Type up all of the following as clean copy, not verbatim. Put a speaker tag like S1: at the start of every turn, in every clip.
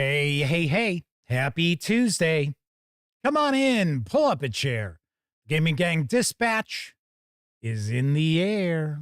S1: Hey, hey, hey, happy Tuesday. Come on in, pull up a chair. Gaming Gang Dispatch is in the air.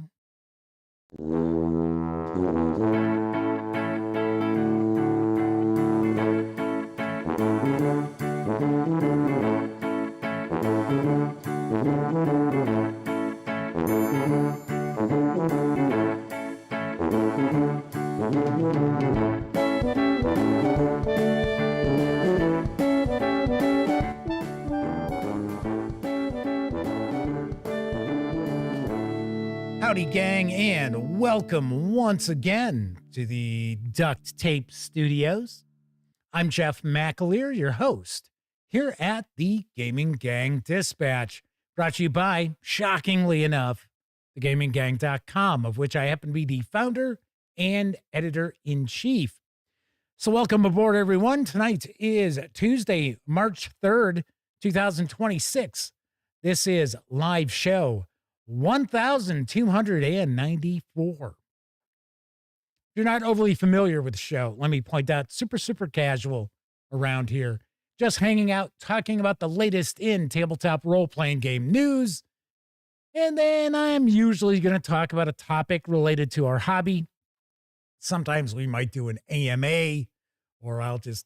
S1: Howdy, gang, and welcome once again to the Duct Tape Studios. I'm Jeff McAleer, your host, here at the Gaming Gang Dispatch, brought to you by, shockingly enough, thegaminggang.com, of which I happen to be the founder and editor-in-chief. So welcome aboard, everyone. Tonight is Tuesday, March 3rd, 2026. This is live show 1294. If you're not overly familiar with the show, let me point out, super casual around here. Just hanging out, talking about the latest in tabletop role-playing game news. And then I'm usually going to talk about a topic related to our hobby. Sometimes we might do an AMA, or I'll just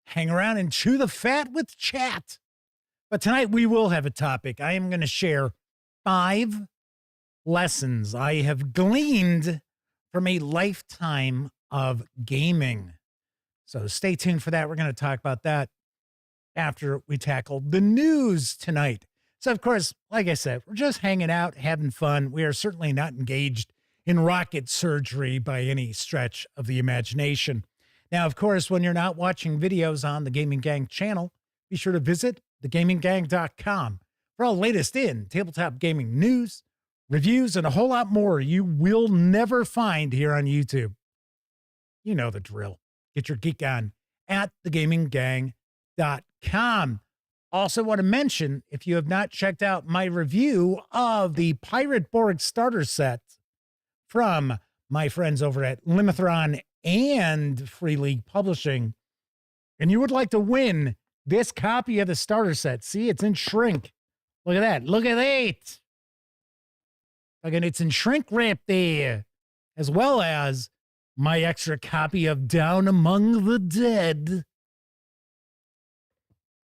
S1: hang around and chew the fat with chat. But tonight we will have a topic. I am going to share 5 lessons I have gleaned from a lifetime of gaming. So stay tuned for that. We're going to talk about that after we tackle the news tonight. So, of course, like I said, we're just hanging out, having fun. We are certainly not engaged in rocket surgery by any stretch of the imagination. Now, of course, when you're not watching videos on the Gaming Gang channel, be sure to visit thegaminggang.com for all the latest in tabletop gaming news, reviews, and a whole lot more you will never find here on YouTube. You know the drill. Get your geek on at thegaminggang.com. Also want to mention, if you have not checked out my review of the Pirate Borg starter set from my friends over at Limithron and Free League Publishing, and you would like to win this copy of the starter set. See, it's in shrink. Look at that. Look at that. Again, it's in shrink wrap there, as well as my extra copy of Down Among the Dead.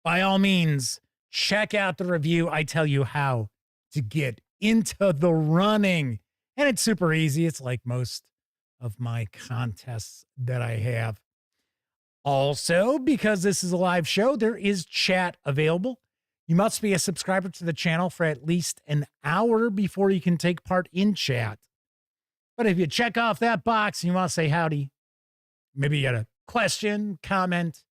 S1: By all means, check out the review. I tell you how to get into the running. And it's super easy. It's like most of my contests that I have. Also, because this is a live show, there is chat available. You must be a subscriber to the channel for at least an hour before you can take part in chat. But if you check off that box and you want to say howdy, maybe you got a question, comment,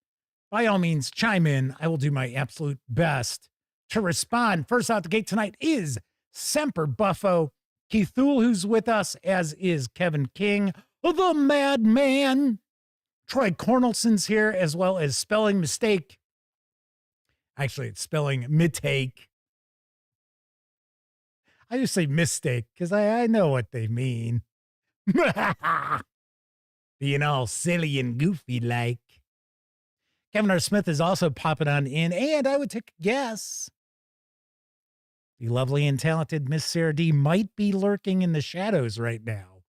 S1: by all means, chime in. I will do my absolute best to respond. First out the gate tonight is Semper Buffo, Keithul, who's with us, as is Kevin King, the Madman. Troy Cornelson's here, as well as Spelling Mistake. Actually, it's spelling mistake. I just say mistake because I know what they mean. Being all silly and goofy like. Kevin R. Smith is also popping on in, and I would take a guess the lovely and talented Miss Sarah D might be lurking in the shadows right now.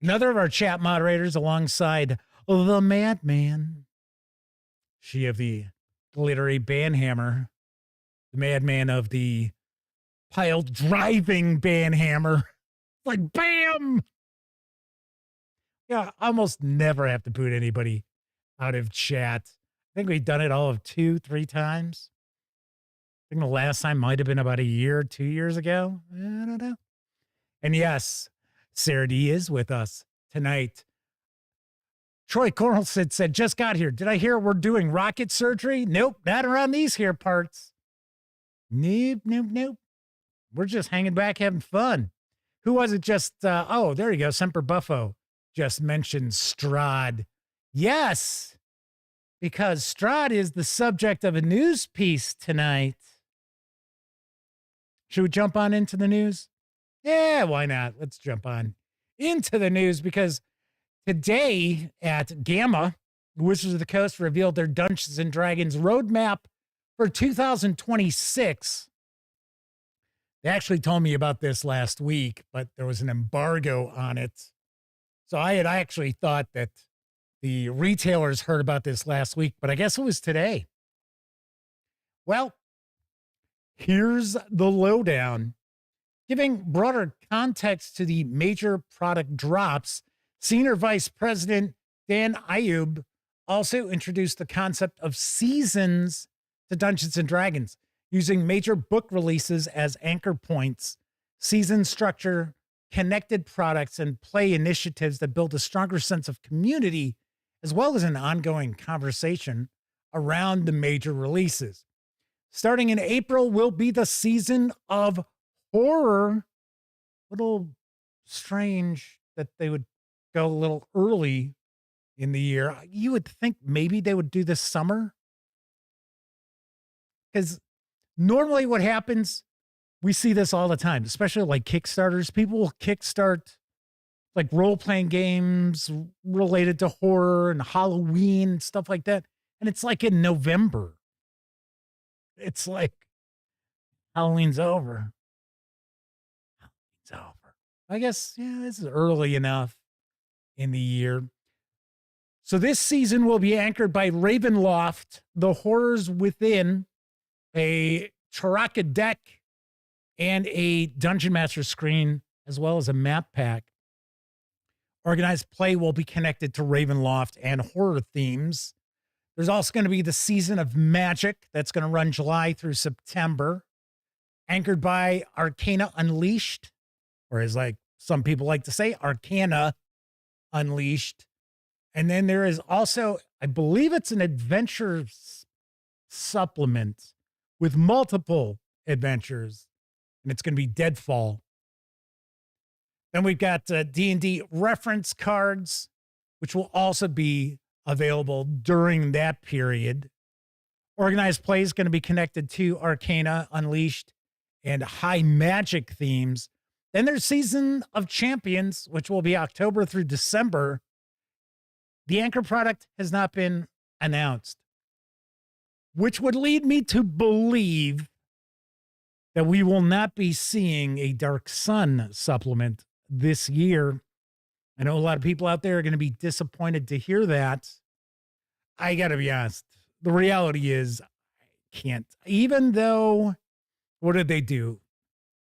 S1: Another of our chat moderators alongside the Madman. She of the glittery banhammer, the madman of the pile driving banhammer. Like, bam! Yeah, I almost never have to boot anybody out of chat. I think we've done it all of 2-3 times. I think the last time might have been about a year, 2 years ago. I don't know. And yes, Sarah D is with us tonight. Troy Cornelson said, just got here. Did I hear we're doing rocket surgery? Nope, not around these here parts. Nope. We're just hanging back, having fun. Who was it just, oh, there you go, Semper Buffo just mentioned Strahd. Yes, because Strahd is the subject of a news piece tonight. Should we jump on into the news? Yeah, why not? Let's jump on into the news because today at Gamma, Wizards of the Coast revealed their Dungeons and Dragons roadmap for 2026. They actually told me about this last week, but there was an embargo on it. So I actually thought that the retailers heard about this last week, but I guess it was today. Well, here's the lowdown. Giving broader context to the major product drops, Senior Vice President Dan Ayub also introduced the concept of seasons to Dungeons and Dragons, using major book releases as anchor points. Season structure, connected products, and play initiatives that build a stronger sense of community, as well as an ongoing conversation around the major releases. Starting in April will be the season of horror. A little strange that they would go a little early in the year. You would think maybe they would do this summer, because normally what happens, we see this all the time, especially like Kickstarters. People will kickstart like role-playing games related to horror and Halloween and stuff like that. And it's like in November. It's like Halloween's over. Halloween's over. I guess, yeah, this is early enough in the year. So this season will be anchored by Ravenloft, The Horrors Within, a Charaka deck, and a Dungeon Master screen, as well as a map pack. Organized play will be connected to Ravenloft and horror themes. There's also going to be the Season of Magic that's going to run July through September, anchored by Arcana Unleashed, or as like some people like to say, Arcana Unleashed. And then there is also, I believe it's an adventure supplement with multiple adventures, and it's going to be Deadfall. Then we've got D&D reference cards, which will also be available during that period. Organized play is going to be connected to Arcana Unleashed and high magic themes. Then there's Season of Champions, which will be October through December. The anchor product has not been announced, which would lead me to believe that we will not be seeing a Dark Sun supplement this year. I know a lot of people out there are going to be disappointed to hear that. I got to be honest. The reality is, I can't. Even though, what did they do?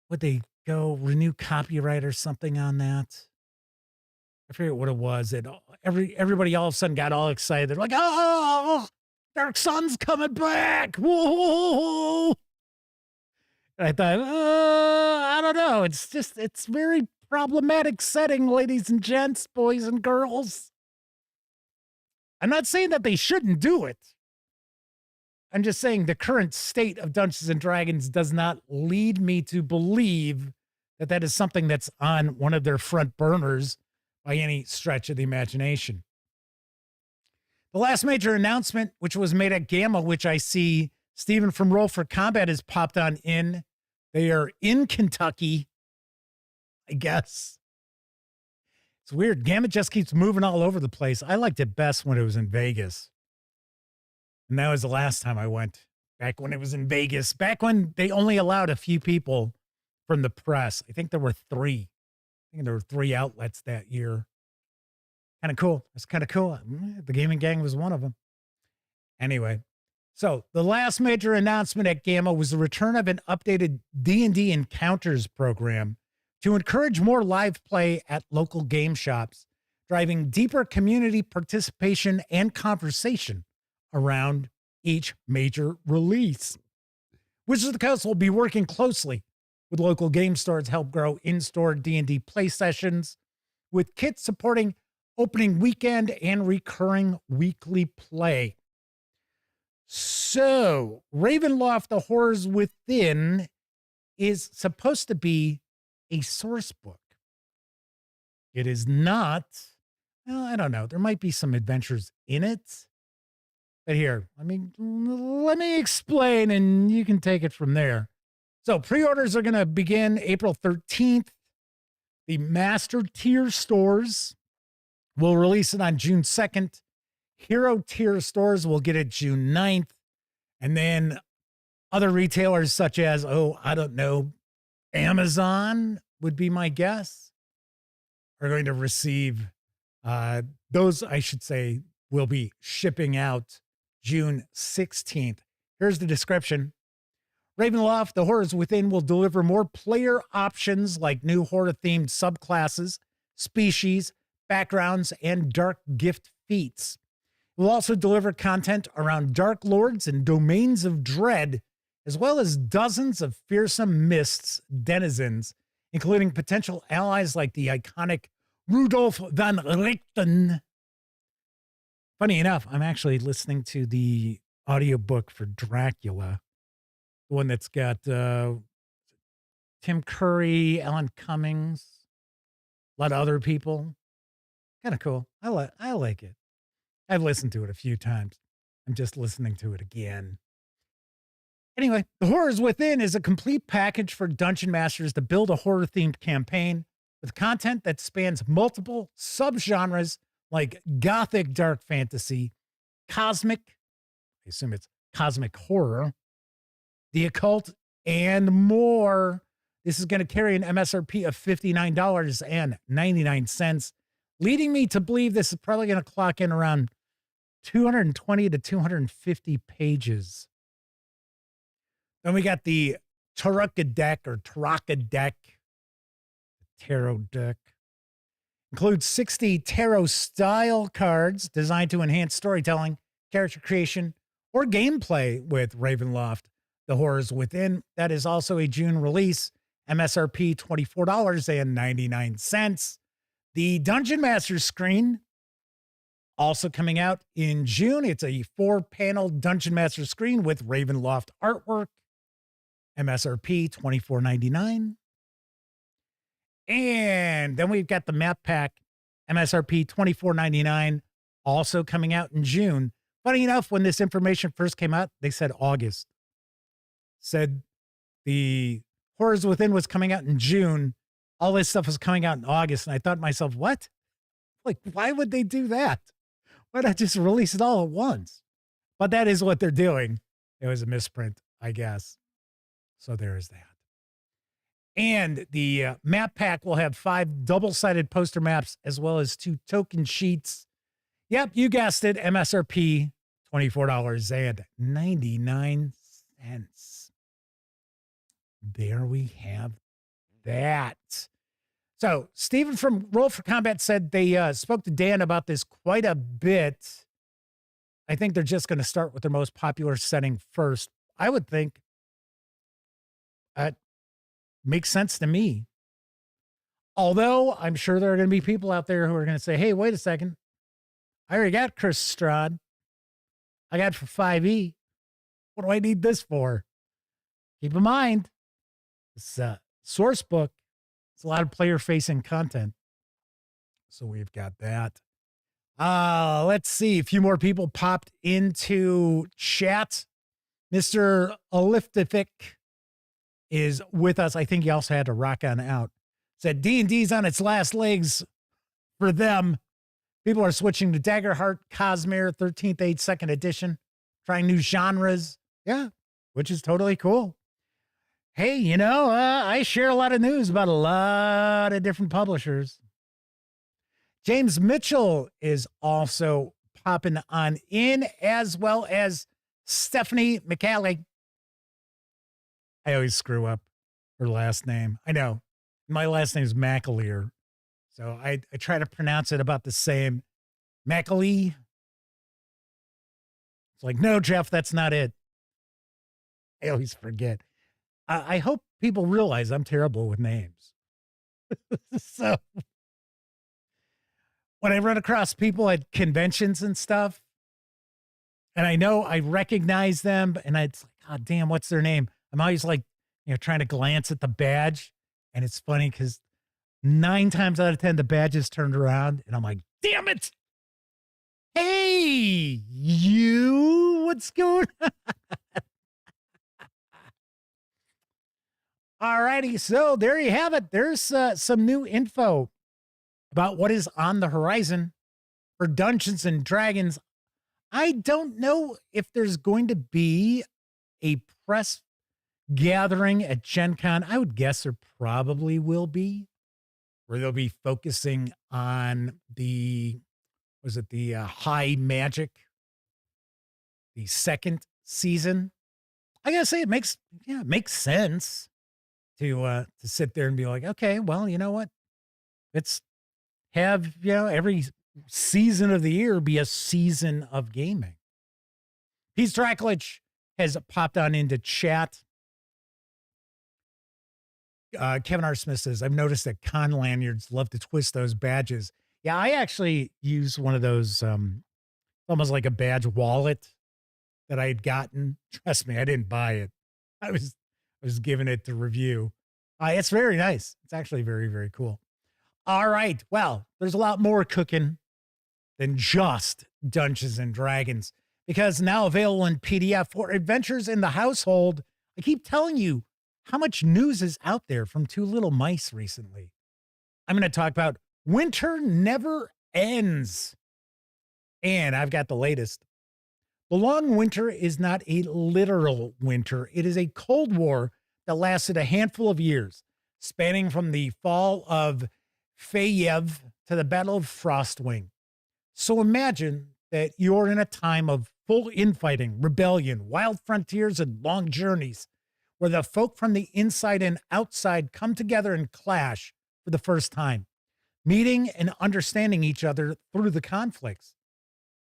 S1: Would they go renew copyright or something on that? I forget what it was. Everybody all of a sudden got all excited. They're like, oh, Dark Sun's coming back. Whoa. And I thought, I don't know. It's very problematic setting, ladies and gents, boys and girls. I'm not saying that they shouldn't do it. I'm just saying the current state of Dungeons and Dragons does not lead me to believe that that is something that's on one of their front burners by any stretch of the imagination. The last major announcement, which was made at Gamma, which I see Stephen from Roll for Combat has popped on in. They are in Kentucky, I guess. It's weird. Gamma just keeps moving all over the place. I liked it best when it was in Vegas. And that was the last time I went, back when it was in Vegas, back when they only allowed a few people from the press. I think there were 3. I think there were 3 outlets that year. Kind of cool. That's kind of cool. The Gaming Gang was one of them. Anyway, so the last major announcement at Gamma was the return of an updated D&D Encounters program to encourage more live play at local game shops, driving deeper community participation and conversation around each major release. Wizards of the Coast will be working closely with local game stores to help grow in-store D&D play sessions, with kits supporting opening weekend and recurring weekly play. So, Ravenloft, The Horrors Within is supposed to be a source book. It is not. Well, I don't know. There might be some adventures in it. But here, let me explain, and you can take it from there. So pre-orders are going to begin April 13th. The master tier stores will release it on June 2nd. Hero tier stores will get it June 9th. And then other retailers such as, I don't know, Amazon would be my guess, are going to receive those, I should say, will be shipping out June 16th. Here's the description. Ravenloft, The Horrors Within will deliver more player options like new horror-themed subclasses, species, backgrounds, and dark gift feats. It will also deliver content around Dark Lords and Domains of Dread, as well as dozens of fearsome mists denizens, including potential allies like the iconic Rudolf van Richten. Funny enough, I'm actually listening to the audiobook for Dracula, the one that's got Tim Curry, Alan Cummings, a lot of other people. Kind of cool. I like it. I've listened to it a few times. I'm just listening to it again. Anyway, The Horrors Within is a complete package for dungeon masters to build a horror-themed campaign with content that spans multiple subgenres like gothic dark fantasy, cosmic, I assume it's cosmic horror, the occult, and more. This is going to carry an MSRP of $59.99, leading me to believe this is probably going to clock in around 220 to 250 pages. Then we got the Taraka deck or Taraka deck, tarot deck. Includes 60 tarot style cards designed to enhance storytelling, character creation, or gameplay with Ravenloft, The Horrors Within. That is also a June release, MSRP $24.99. The Dungeon Master screen, also coming out in June. It's a 4-panel Dungeon Master screen with Ravenloft artwork, MSRP $24.99. And then we've got the map pack, MSRP $24.99, also coming out in June. Funny enough, when this information first came out, they said August. Said the Horrors Within was coming out in June. All this stuff was coming out in August. And I thought to myself, what? Like, why would they do that? Why not just release it all at once? But that is what they're doing. It was a misprint, I guess. So there is that. And the map pack will have 5 double-sided poster maps as well as 2 token sheets. Yep, you guessed it. MSRP $24.99. There we have that. So Stephen from Roll for Combat said they spoke to Dan about this quite a bit. I think they're just going to start with their most popular setting first. I would think that makes sense to me. Although I'm sure there are going to be people out there who are going to say, hey, wait a second. I already got Chris Strad. I got it for 5e. What do I need this for? Keep in mind, this source book, it's a lot of player-facing content. So we've got that. Let's see. A few more people popped into chat. Mr. Oliftific is with us. I think he also had to rock on out. Said D&D's on its last legs for them. People are switching to Daggerheart, Cosmere, 13th Age, 2nd edition, trying new genres. Yeah, which is totally cool. Hey, you know, I share a lot of news about a lot of different publishers. James Mitchell is also popping on in, as well as Stephanie McCallie. I always screw up her last name. I know. My last name is McAleer. So I try to pronounce it about the same. McAlee. It's like, no, Jeff, that's not it. I always forget. I hope people realize I'm terrible with names. So when I run across people at conventions and stuff, and I know I recognize them, and it's like, God damn, what's their name? I'm always like, you know, trying to glance at the badge. And it's funny because 9 times out of 10, the badge is turned around, and I'm like, damn it. Hey, you, what's going on? All righty, so there you have it. There's some new info about what is on the horizon for Dungeons and Dragons I don't know if there's going to be a press gathering at Gen Con. I would guess there probably will be, where they'll be focusing on the, was it the High Magic, the second season. I gotta say, it makes sense to sit there and be like, okay, well, you know what? Let's have, every season of the year be a season of gaming. Pete Drakulich has popped on into chat. Kevin R. Smith says, I've noticed that con lanyards love to twist those badges. Yeah, I actually use one of those, almost like a badge wallet that I had gotten. Trust me, I didn't buy it. I was giving it to review. It's very nice. It's actually very, very cool. All right. Well, there's a lot more cooking than just Dungeons and Dragons, because now available in PDF for Adventures in the Household. I keep telling you how much news is out there from Two Little Mice recently. I'm going to talk about Winter Never Ends. And I've got the latest. The long winter is not a literal winter. It is a Cold War that lasted a handful of years, spanning from the fall of Fayev to the Battle of Frostwing. So imagine that you're in a time of full infighting, rebellion, wild frontiers, and long journeys, where the folk from the inside and outside come together and clash for the first time, meeting and understanding each other through the conflicts.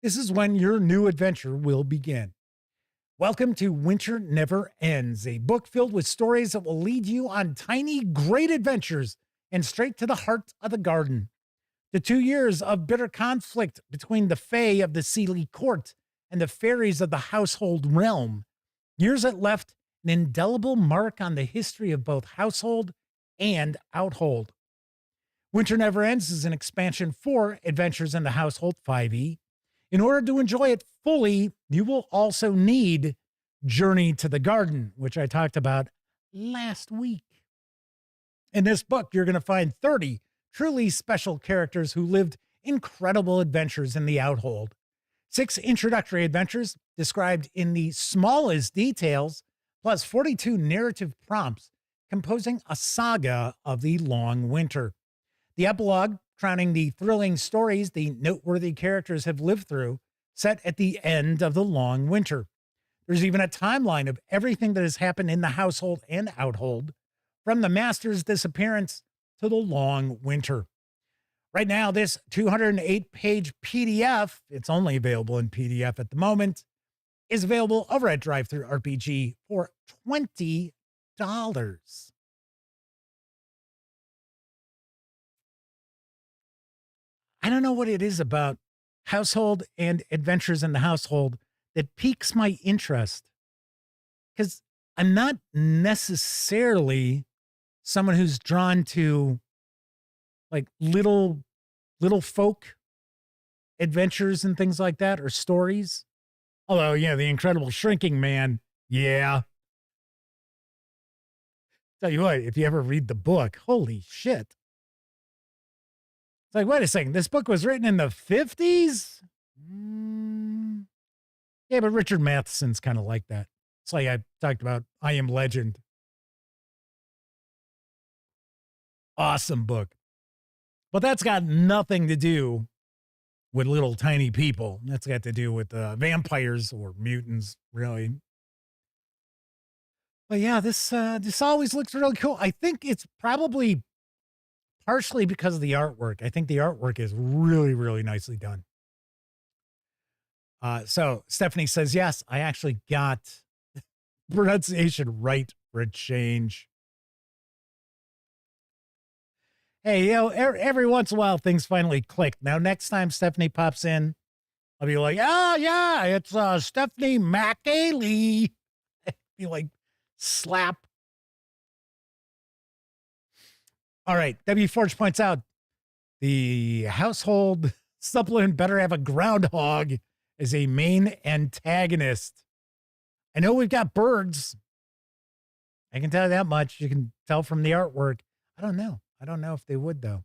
S1: This is when your new adventure will begin. Welcome to Winter Never Ends, a book filled with stories that will lead you on tiny, great adventures and straight to the heart of the garden. The 2 years of bitter conflict between the Fae of the Sealy Court and the fairies of the Household Realm. Years that left an indelible mark on the history of both Household and Outhold. Winter Never Ends is an expansion for Adventures in the Household 5e. In order to enjoy it fully, you will also need Journey to the Garden, which I talked about last week. In this book, you're going to find 30 truly special characters who lived incredible adventures in the Outhold. 6 introductory adventures described in the smallest details, plus 42 narrative prompts composing a saga of the long winter. The epilogue, crowning the thrilling stories the noteworthy characters have lived through, set at the end of the long winter. There's even a timeline of everything that has happened in the Household and Outhold, from the Master's disappearance to the long winter. Right now, this 208-page PDF, it's only available in PDF at the moment, is available over at DriveThruRPG for $20. I don't know what it is about Household and Adventures in the Household that piques my interest, because I'm not necessarily someone who's drawn to like little folk adventures and things like that, or stories. Although, yeah, The Incredible Shrinking Man. Yeah. Tell you what, if you ever read the book, holy shit. It's like, wait a second, this book was written in the 50s? Yeah, but Richard Matheson's kind of like that. It's like I talked about I Am Legend. Awesome book. But that's got nothing to do with little tiny people. That's got to do with vampires or mutants, really. But yeah, this always looks really cool. I think it's probably partially because of the artwork. I think the artwork is really, really nicely done. So Stephanie says, yes, I actually got pronunciation right for a change. Hey, every once in a while, things finally click. Now, next time Stephanie pops in, I'll be like, oh, yeah, it's Stephanie McAley. Be like, slap. All right. W. Forge points out the Household supplement better have a groundhog as a main antagonist. I know we've got birds. I can tell you that much. You can tell from the artwork. I don't know if they would, though.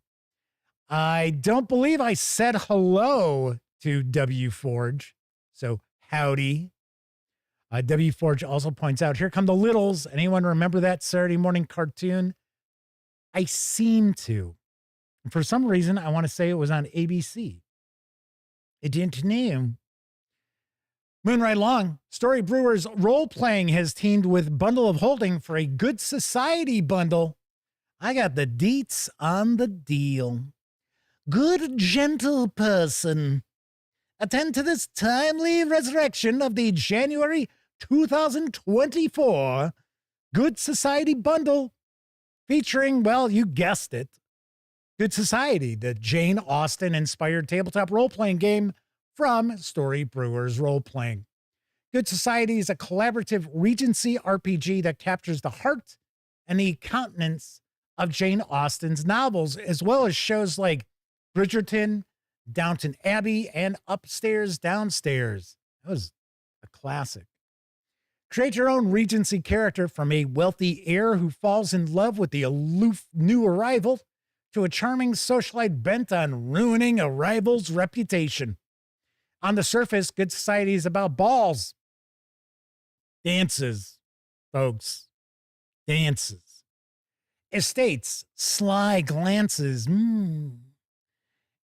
S1: I don't believe I said hello to W. Forge. So howdy. W. Forge also points out, here come the littles. Anyone remember that Saturday morning cartoon? I seem to. For some reason, I want to say it was on ABC. It didn't name. Moonrise Long, Storybrewers Roleplaying has teamed with Bundle of Holding for a Good Society bundle. I got the deets on the deal. Good, gentle person, attend to this timely resurrection of the January 2024 Good Society bundle featuring, well, you guessed it, Good Society, the Jane Austen-inspired tabletop role-playing game from Storybrewers Roleplaying. Good Society is a collaborative Regency RPG that captures the heart and the countenance of Jane Austen's novels, as well as shows like Bridgerton, Downton Abbey, and Upstairs, Downstairs. That was a classic. Create your own Regency character, from a wealthy heir who falls in love with the aloof new arrival to a charming socialite bent on ruining a rival's reputation. On the surface, Good Society is about balls. Dances, folks. Dances. Estates, sly glances,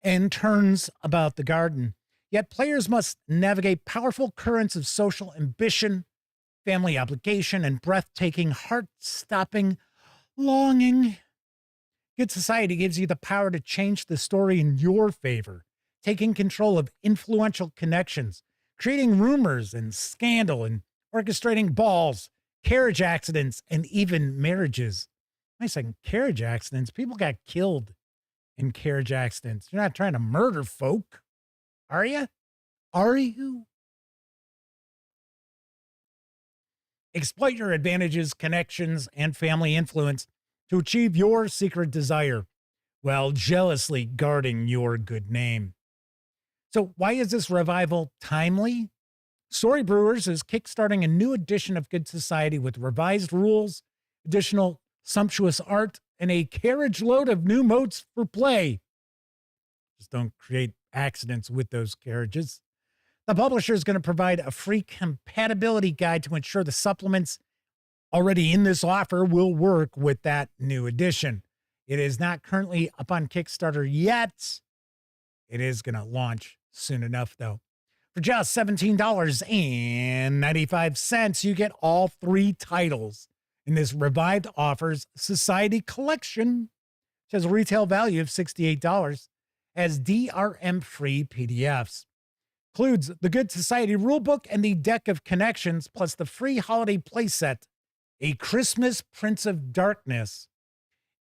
S1: and turns about the garden. Yet players must navigate powerful currents of social ambition, family obligation, and breathtaking, heart-stopping longing. Good Society gives you the power to change the story in your favor, taking control of influential connections, creating rumors and scandal, and orchestrating balls, carriage accidents, and even marriages. Wait a second, carriage accidents? People got killed in carriage accidents. You're not trying to murder folk, are you? Are you? Exploit your advantages, connections, and family influence to achieve your secret desire while jealously guarding your good name. So why is this revival timely? Storybrewers is kickstarting a new edition of Good Society with revised rules, additional sumptuous art, and a carriage load of new modes for play. Just don't create accidents with those carriages. The publisher is going to provide a free compatibility guide to ensure the supplements already in this offer will work with that new edition. It is not currently up on Kickstarter yet. It is going to launch soon enough, though. For just $17.95, you get all 3 titles in this revived offers Society Collection, which has a retail value of $68, as DRM-free PDFs. Includes the Good Society rulebook and the deck of connections, plus the free holiday playset, A Christmas Prince of Darkness.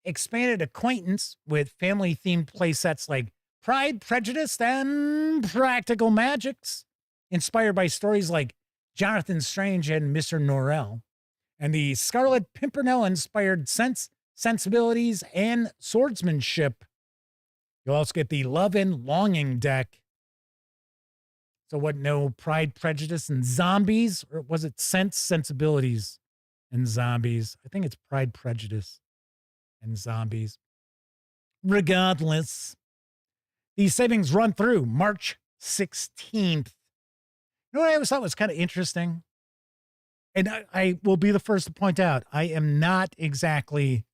S1: Expanded acquaintance with family-themed playsets like Pride, Prejudice, and Practical Magics, inspired by stories like Jonathan Strange and Mr. Norrell, and the Scarlet Pimpernel-inspired Sensibilities, and Swordsmanship. You'll also get the Love and Longing deck. So what, no Pride, Prejudice, and Zombies? Or was it Sensibilities and Zombies? I think it's Pride, Prejudice, and Zombies. Regardless, these savings run through March 16th. You know what I always thought was kind of interesting? And I will be the first to point out, I am not exactly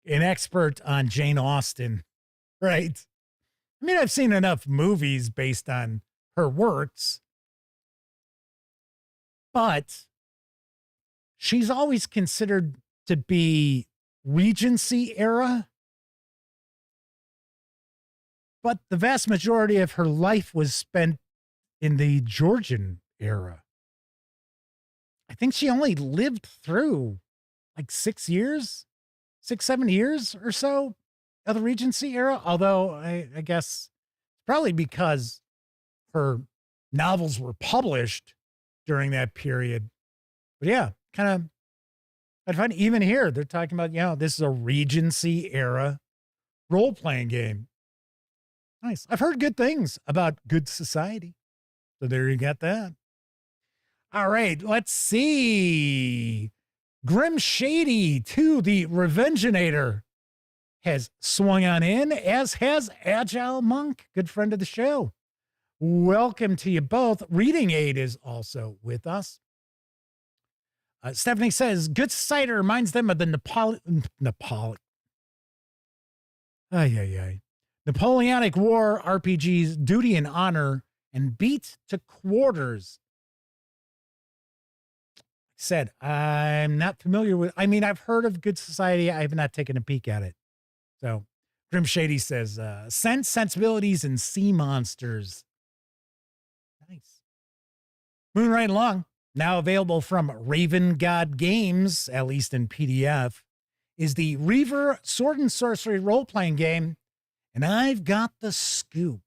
S1: an expert on Jane Austen, right? I mean, I've seen enough movies based on her works, but she's always considered to be Regency era. But the vast majority of her life was spent in the Georgian era. I think she only lived through like 6 years, 7 years or so of the Regency era. Although I guess probably because her novels were published during that period. But yeah, kind of, I find even here, they're talking about, this is a Regency era role-playing game. Nice. I've heard good things about Good Society. So there you got that. All right, let's see. Grim Shady 2, the Revengeinator, has swung on in, as has Agile Monk, good friend of the show. welcome to you both. Reading Aid is also with us. Stephanie says, Good Society reminds them of the Napoleonic War RPGs, Duty and Honor, and Beat to Quarters. Said, I'm not familiar with, I've heard of Good Society. I have not taken a peek at it. So Grim Shady says, Sense, Sensibilities, and Sea Monsters. Nice. Moving right along, now available from Raven God Games, at least in PDF, is the Reaver Sword and Sorcery role-playing game, and I've got the scoop.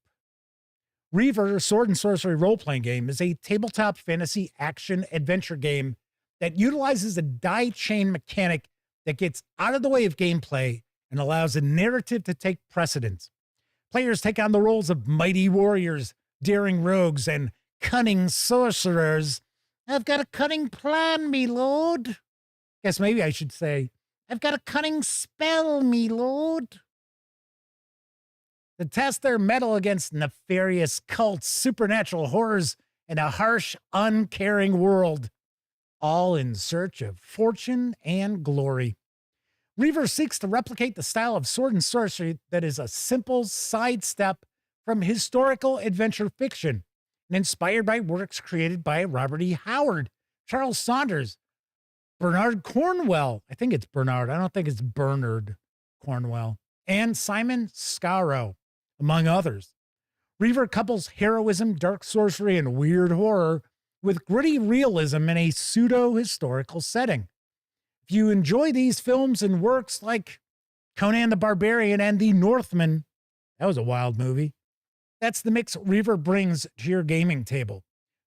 S1: Reaver Sword and Sorcery role-playing game is a tabletop fantasy action adventure game that utilizes a die chain mechanic that gets out of the way of gameplay and allows a narrative to take precedence. Players take on the roles of mighty warriors, daring rogues, and cunning sorcerers. I've got a cunning plan, me lord. Guess maybe I should say, I've got a cunning spell, me lord. To test their mettle against nefarious cults, supernatural horrors, and a harsh, uncaring world, all in search of fortune and glory. Reaver seeks to replicate the style of sword and sorcery that is a simple sidestep from historical adventure fiction and inspired by works created by Robert E. Howard, Charles Saunders, Bernard Cornwell. I think it's Bernard. I don't think it's Bernard Cornwell. And Simon Scarrow, among others. Reaver couples heroism, dark sorcery, and weird horror with gritty realism in a pseudo-historical setting. If you enjoy these films and works like Conan the Barbarian and The Northman, that was a wild movie, that's the mix Reaver brings to your gaming table.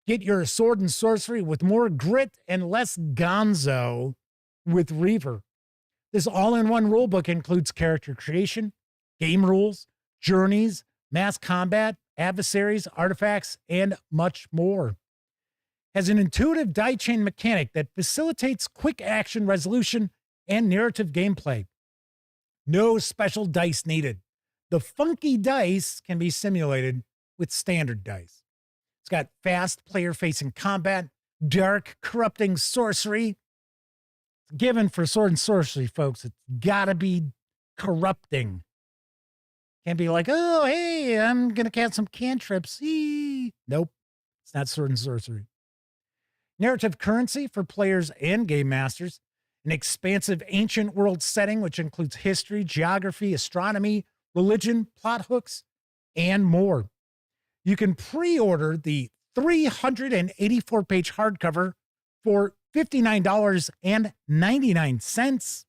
S1: Get your sword and sorcery with more grit and less gonzo with Reaver. This all-in-one rulebook includes character creation, game rules, journeys, mass combat, adversaries, artifacts, and much more. Has an intuitive die chain mechanic that facilitates quick action resolution and narrative gameplay. No special dice needed. The funky dice can be simulated with standard dice. It's got fast player-facing combat, dark, corrupting sorcery. It's given for sword and sorcery, folks. It's gotta be corrupting. Can't be like, oh, hey, I'm gonna cast some cantrips. Nope, it's not sword and sorcery. Narrative currency for players and game masters. An expansive ancient world setting, which includes history, geography, astronomy, religion, plot hooks, and more. You can pre-order the 384-page hardcover for $59.99.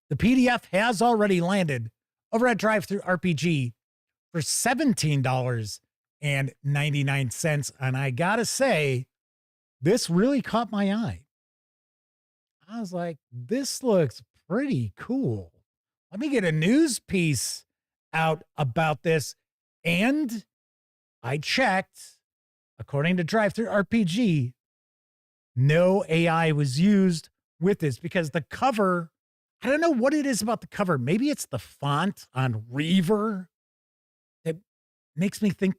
S1: The PDF has already landed over at DriveThruRPG for $17.99. And I gotta say, this really caught my eye. I was like, this looks pretty cool. Let me get a news piece out about this. And I checked, according to DriveThruRPG, no AI was used with this because the cover, I don't know what it is about the cover. Maybe it's the font on Reaver that makes me think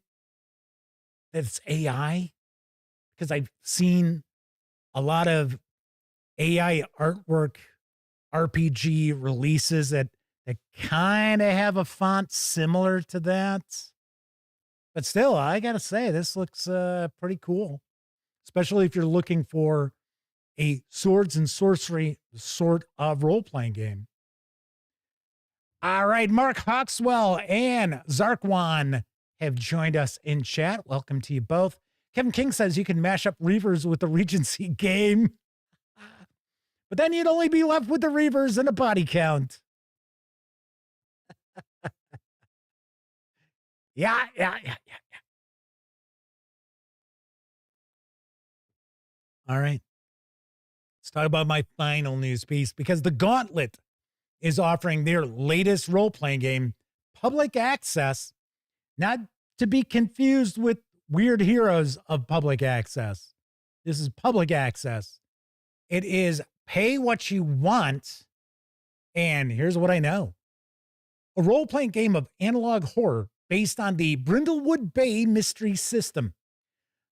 S1: that it's AI, because I've seen a lot of AI artwork RPG releases that kind of have a font similar to that. But still, I got to say, this looks pretty cool, especially if you're looking for a swords and sorcery sort of role-playing game. All right, Mark Hawkswell and Zarkwan have joined us in chat. Welcome to you both. Kevin King says you can mash up Reavers with the Regency game, but then you'd only be left with the Reavers and a body count. Yeah. All right. Let's talk about my final news piece, because the Gauntlet is offering their latest role-playing game, public access, not to be confused with Weird Heroes of Public Access. This is public access. It is pay what you want, and here's what I know. A role-playing game of analog horror based on the Brindlewood Bay Mystery System.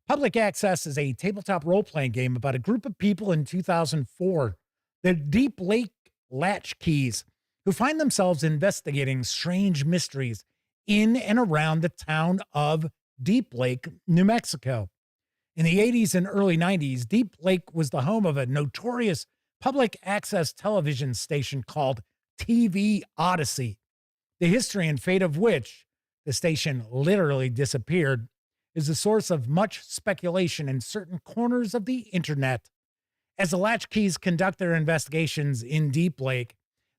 S1: Public Access is a tabletop role-playing game about a group of people in 2004, the Deep Lake Latchkeys, who find themselves investigating strange mysteries in and around the town of Deep Lake, New Mexico. In the 80s and early 90s, Deep Lake was the home of a notorious public access television station called TV Odyssey, the history and fate of which, the station literally disappeared, is the source of much speculation in certain corners of the internet. As the Latchkeys conduct their investigations in Deep Lake,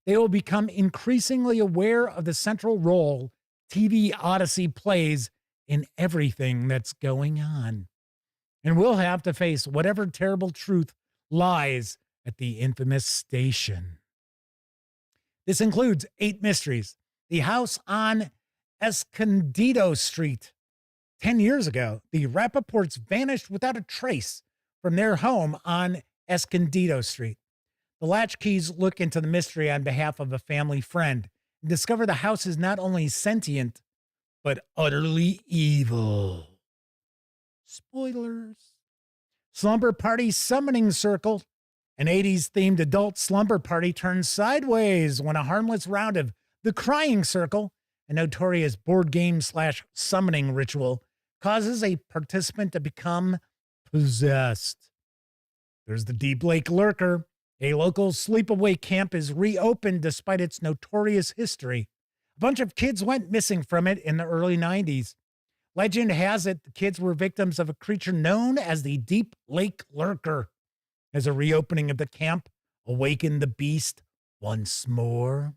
S1: they will become increasingly aware of the central role TV Odyssey plays in everything that's going on. And we'll have to face whatever terrible truth lies at the infamous station. This includes 8 mysteries. The house on Escondido Street. 10 years ago, the Rappaports vanished without a trace from their home on Escondido Street. The Latchkeys look into the mystery on behalf of a family friend and discover the house is not only sentient, but utterly evil. Spoilers. Slumber Party Summoning Circle. An 80s-themed adult slumber party turns sideways when a harmless round of The Crying Circle, a notorious board game/summoning ritual, causes a participant to become possessed. There's the Deep Lake Lurker. A local sleepaway camp is reopened despite its notorious history. A bunch of kids went missing from it in the early 90s. Legend has it the kids were victims of a creature known as the Deep Lake Lurker. As a reopening of the camp awakened the beast once more.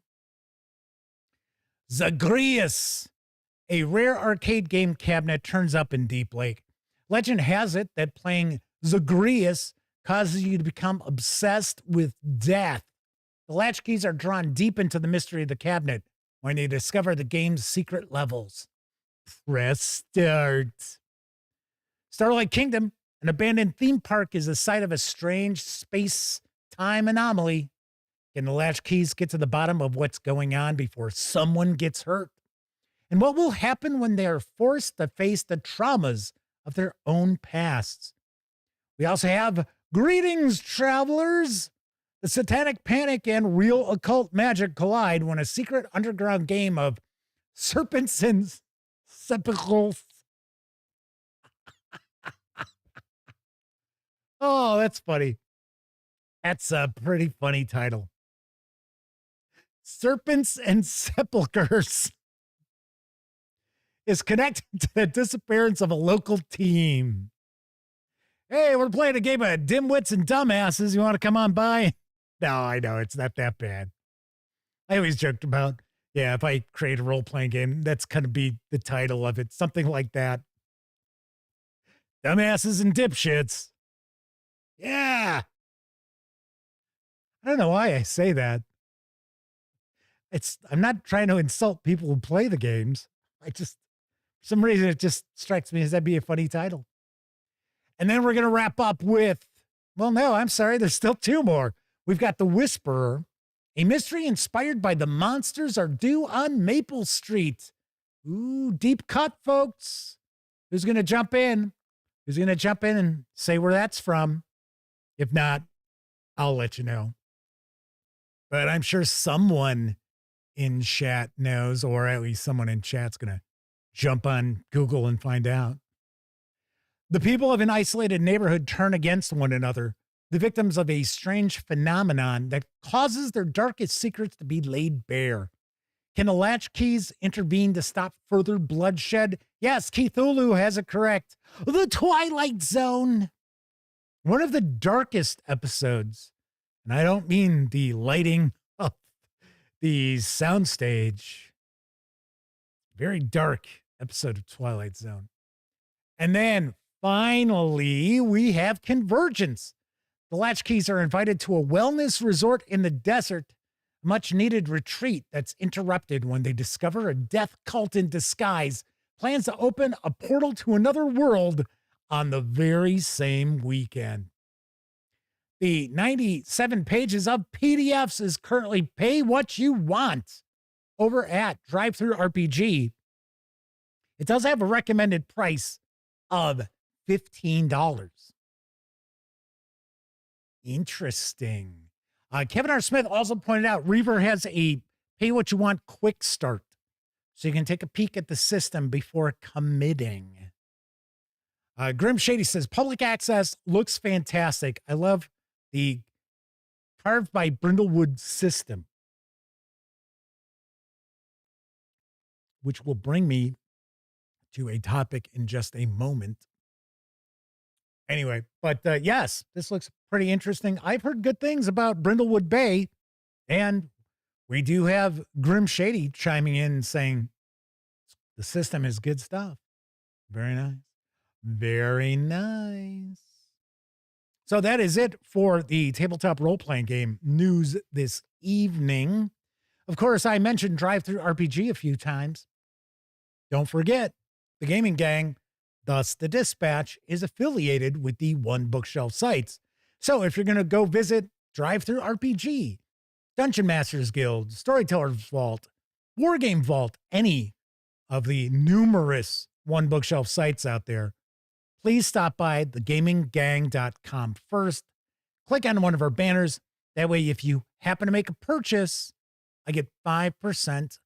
S1: Zagreus, a rare arcade game cabinet, turns up in Deep Lake. Legend has it that playing Zagreus causes you to become obsessed with death. The Latchkeys are drawn deep into the mystery of the cabinet when they discover the game's secret levels. Press start. Starlight Kingdom, an abandoned theme park, is the site of a strange space-time anomaly. Can the Latchkeys get to the bottom of what's going on before someone gets hurt? And what will happen when they are forced to face the traumas of their own pasts? We also have Greetings, Travelers! The satanic panic and real occult magic collide when a secret underground game of serpents and sepulchres. Oh, that's funny. That's a pretty funny title. Serpents and Sepulchres is connected to the disappearance of a local team. Hey, we're playing a game of dimwits and dumbasses. You want to come on by? No, I know, it's not that bad. I always joked about, yeah, if I create a role-playing game, that's going to be the title of it. Something like that. Dumbasses and dipshits. Yeah. I don't know why I say that. I'm not trying to insult people who play the games. For some reason, it just strikes me as that'd be a funny title. And then we're going to wrap up with, well, no, I'm sorry. There's still 2 more. We've got The Whisperer, a mystery inspired by the monsters are due on Maple Street. Ooh, deep cut, folks. Who's going to jump in? Who's going to jump in and say where that's from? If not, I'll let you know. But I'm sure someone in chat knows, or at least someone in chat's going to jump on Google and find out. The people of an isolated neighborhood turn against one another, the victims of a strange phenomenon that causes their darkest secrets to be laid bare. Can the Latchkeys intervene to stop further bloodshed? Yes, Cthulhu has it correct. The Twilight Zone. One of the darkest episodes, and I don't mean the lighting of the soundstage. Very dark episode of Twilight Zone. And then finally, we have Convergence. The Latchkeys are invited to a wellness resort in the desert, a much-needed retreat that's interrupted when they discover a death cult in disguise plans to open a portal to another world on the very same weekend. The 97 pages of PDFs is currently pay what you want over at Drive-Thru RPG. It does have a recommended price of $15. Interesting. Kevin R. Smith also pointed out Reaver has a pay what you want quick start, so you can take a peek at the system before committing. Grim Shady says, public access looks fantastic. I love the carved by Brindlewood system, which will bring me to a topic in just a moment. Anyway, but yes, this looks pretty interesting. I've heard good things about Brindlewood Bay, and we do have Grim Shady chiming in saying the system is good stuff. Very nice. Very nice. So that is it for the tabletop role-playing game news this evening. Of course, I mentioned Drive-Thru RPG a few times. Don't forget, the Gaming Gang, thus the Dispatch, is affiliated with the One Bookshelf sites. So if you're going to go visit Drive-Thru RPG, Dungeon Masters Guild, Storyteller's Vault, Wargame Vault, any of the numerous One Bookshelf sites out there, please stop by thegaminggang.com first. Click on one of our banners. That way, if you happen to make a purchase, I get 5%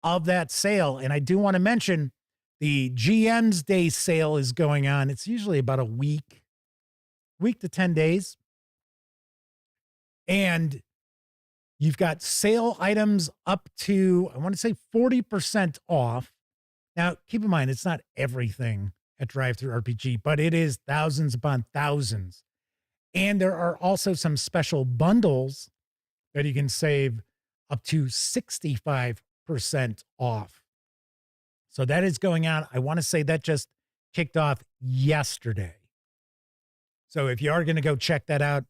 S1: of that sale. And I do want to mention the GM's Day sale is going on. It's usually about a week to 10 days. And you've got sale items up to, I want to say 40% off. Now, keep in mind, it's not everything at Drive-Thru RPG, but it is thousands upon thousands. And there are also some special bundles that you can save up to 65% off. So that is going on. I want to say that just kicked off yesterday. So if you are going to go check that out,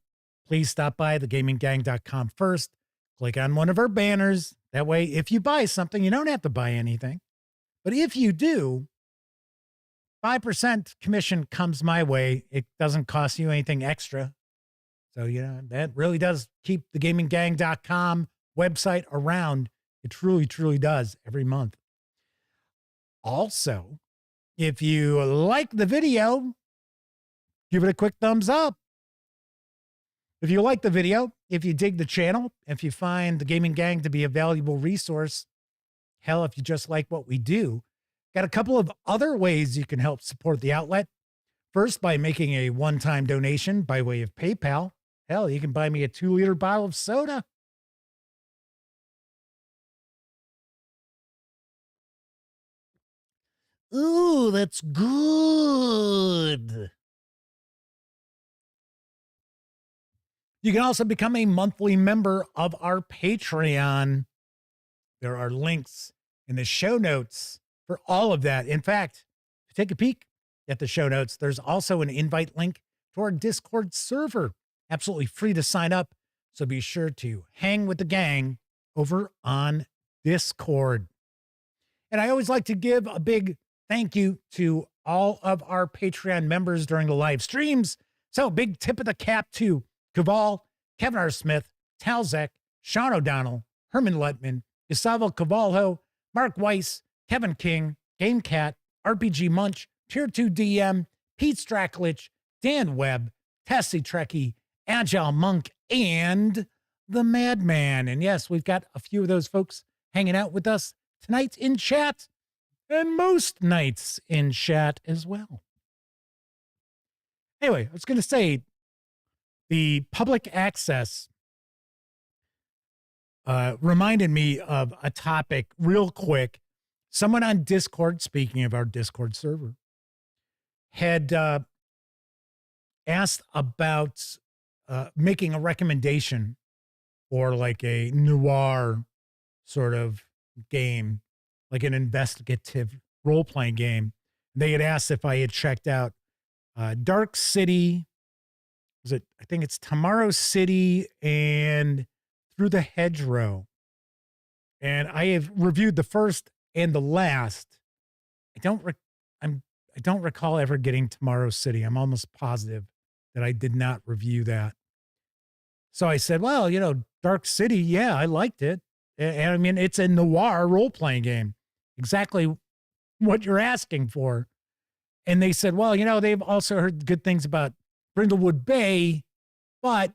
S1: please stop by thegaminggang.com first. Click on one of our banners. That way, if you buy something, you don't have to buy anything. But if you do, 5% commission comes my way. It doesn't cost you anything extra. So, that really does keep the gaminggang.com website around. It truly, truly does every month. Also, if you like the video, give it a quick thumbs up. If you like the video, if you dig the channel, if you find the Gaming Gang to be a valuable resource, hell, if you just like what we do, got a couple of other ways you can help support the outlet. First, by making a one-time donation by way of PayPal. Hell, you can buy me a 2-liter bottle of soda. Ooh, that's good. You can also become a monthly member of our Patreon. There are links in the show notes for all of that. In fact, take a peek at the show notes. There's also an invite link to our Discord server. Absolutely free to sign up. So be sure to hang with the gang over on Discord. And I always like to give a big thank you to all of our Patreon members during the live streams. So big tip of the cap to Caval, Kevin R. Smith, Talzek, Sean O'Donnell, Herman Letman, Gustavo Cavalho, Mark Weiss, Kevin King, Game Cat, RPG Munch, Tier 2 DM, Pete Straklich, Dan Webb, Tessie Trekkie, Agile Monk, and the Madman. And yes, we've got a few of those folks hanging out with us tonight in chat, and most nights in chat as well. Anyway, I was going to say, the public access reminded me of a topic real quick. Someone on Discord, speaking of our Discord server, had asked about making a recommendation for like a noir sort of game, like an investigative role-playing game. They had asked if I had checked out Dark City. I think it's Tomorrow City and Through the Hedgerow. And I have reviewed the first and the last. I don't recall ever getting Tomorrow City. I'm almost positive that I did not review that. So I said, well, Dark City, yeah, I liked it. And I mean, it's a noir role-playing game. Exactly, what you're asking for. And they said, well, they've also heard good things about Brindlewood Bay, but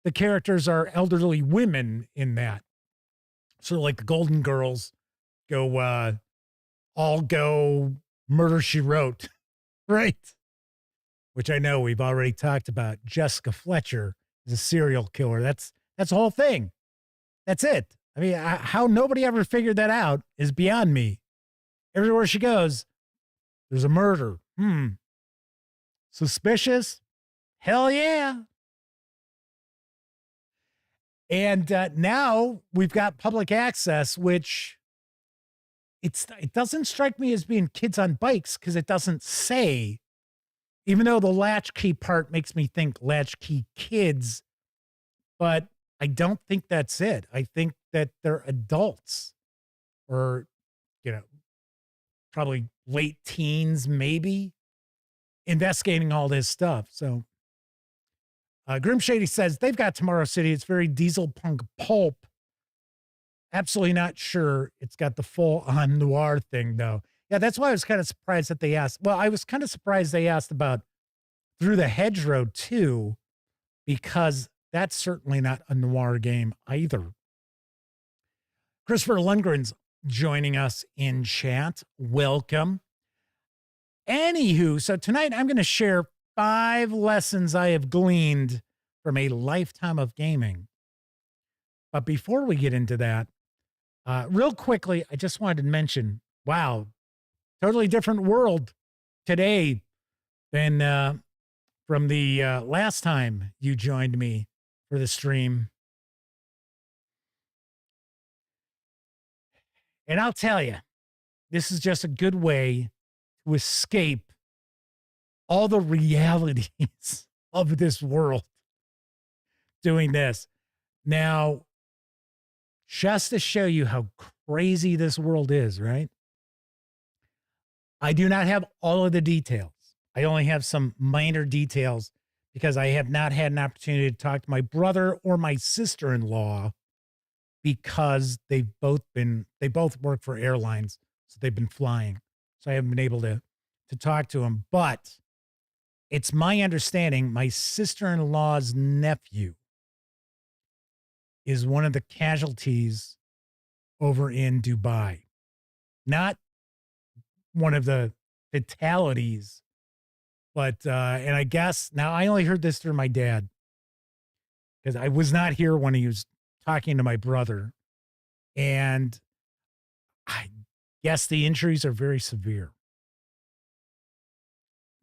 S1: the characters are elderly women in that. Sort of like the Golden Girls all go Murder, She Wrote, right? Which I know we've already talked about. Jessica Fletcher is a serial killer. That's the whole thing. That's it. I mean, how nobody ever figured that out is beyond me. Everywhere she goes, there's a murder. Suspicious? Hell yeah. And now we've got public access, which it doesn't strike me as being kids on bikes because it doesn't say, even though the latchkey part makes me think latchkey kids, but I don't think that's it. I think that they're adults or, probably late teens, maybe, investigating all this stuff. So Grim Shady says, they've got Tomorrow City. It's very diesel punk pulp. Absolutely not sure it's got the full-on noir thing, though. Yeah, that's why I was kind of surprised that they asked. Well, I was kind of surprised they asked about Through the Hedgerow, too, because that's certainly not a noir game either. Christopher Lundgren's joining us in chat. Welcome. Anywho, so tonight I'm going to share 5 lessons I have gleaned from a lifetime of gaming. But before we get into that, real quickly, I just wanted to mention, wow, totally different world today than from the last time you joined me for the stream. And I'll tell you, this is just a good way to escape all the realities of this world doing this. Now, just to show you how crazy this world is, right? I do not have all of the details. I only have some minor details because I have not had an opportunity to talk to my brother or my sister-in-law because they both work for airlines, so they've been flying. So I haven't been able to talk to them. But it's my understanding my sister-in-law's nephew is one of the casualties over in Dubai. Not one of the fatalities, but, and I guess, now I only heard this through my dad because I was not here when he was talking to my brother. And I guess the injuries are very severe.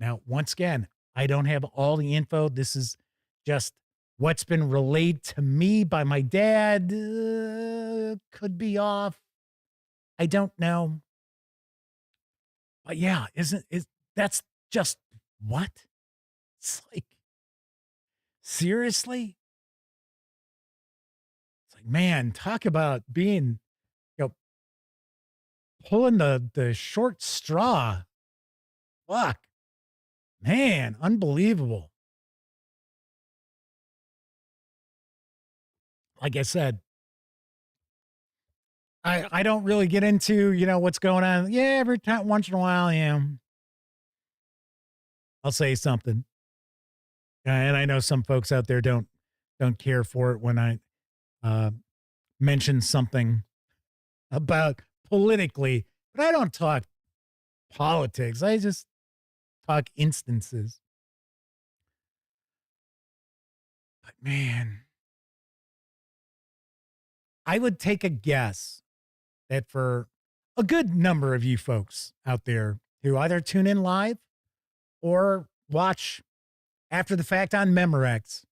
S1: Now, once again, I don't have all the info. This is just what's been relayed to me by my dad. Could be off. I don't know. But yeah, that's just what? It's like, seriously? It's like, man, talk about being, pulling the short straw. Fuck. Man, unbelievable. Like I said, I don't really get into, what's going on. Yeah, every time, once in a while, I'll say something. And I know some folks out there don't care for it when I mention something about politically, but I don't talk politics. I just talk instances. But man, I would take a guess that for a good number of you folks out there who either tune in live or watch after the fact on Memorex,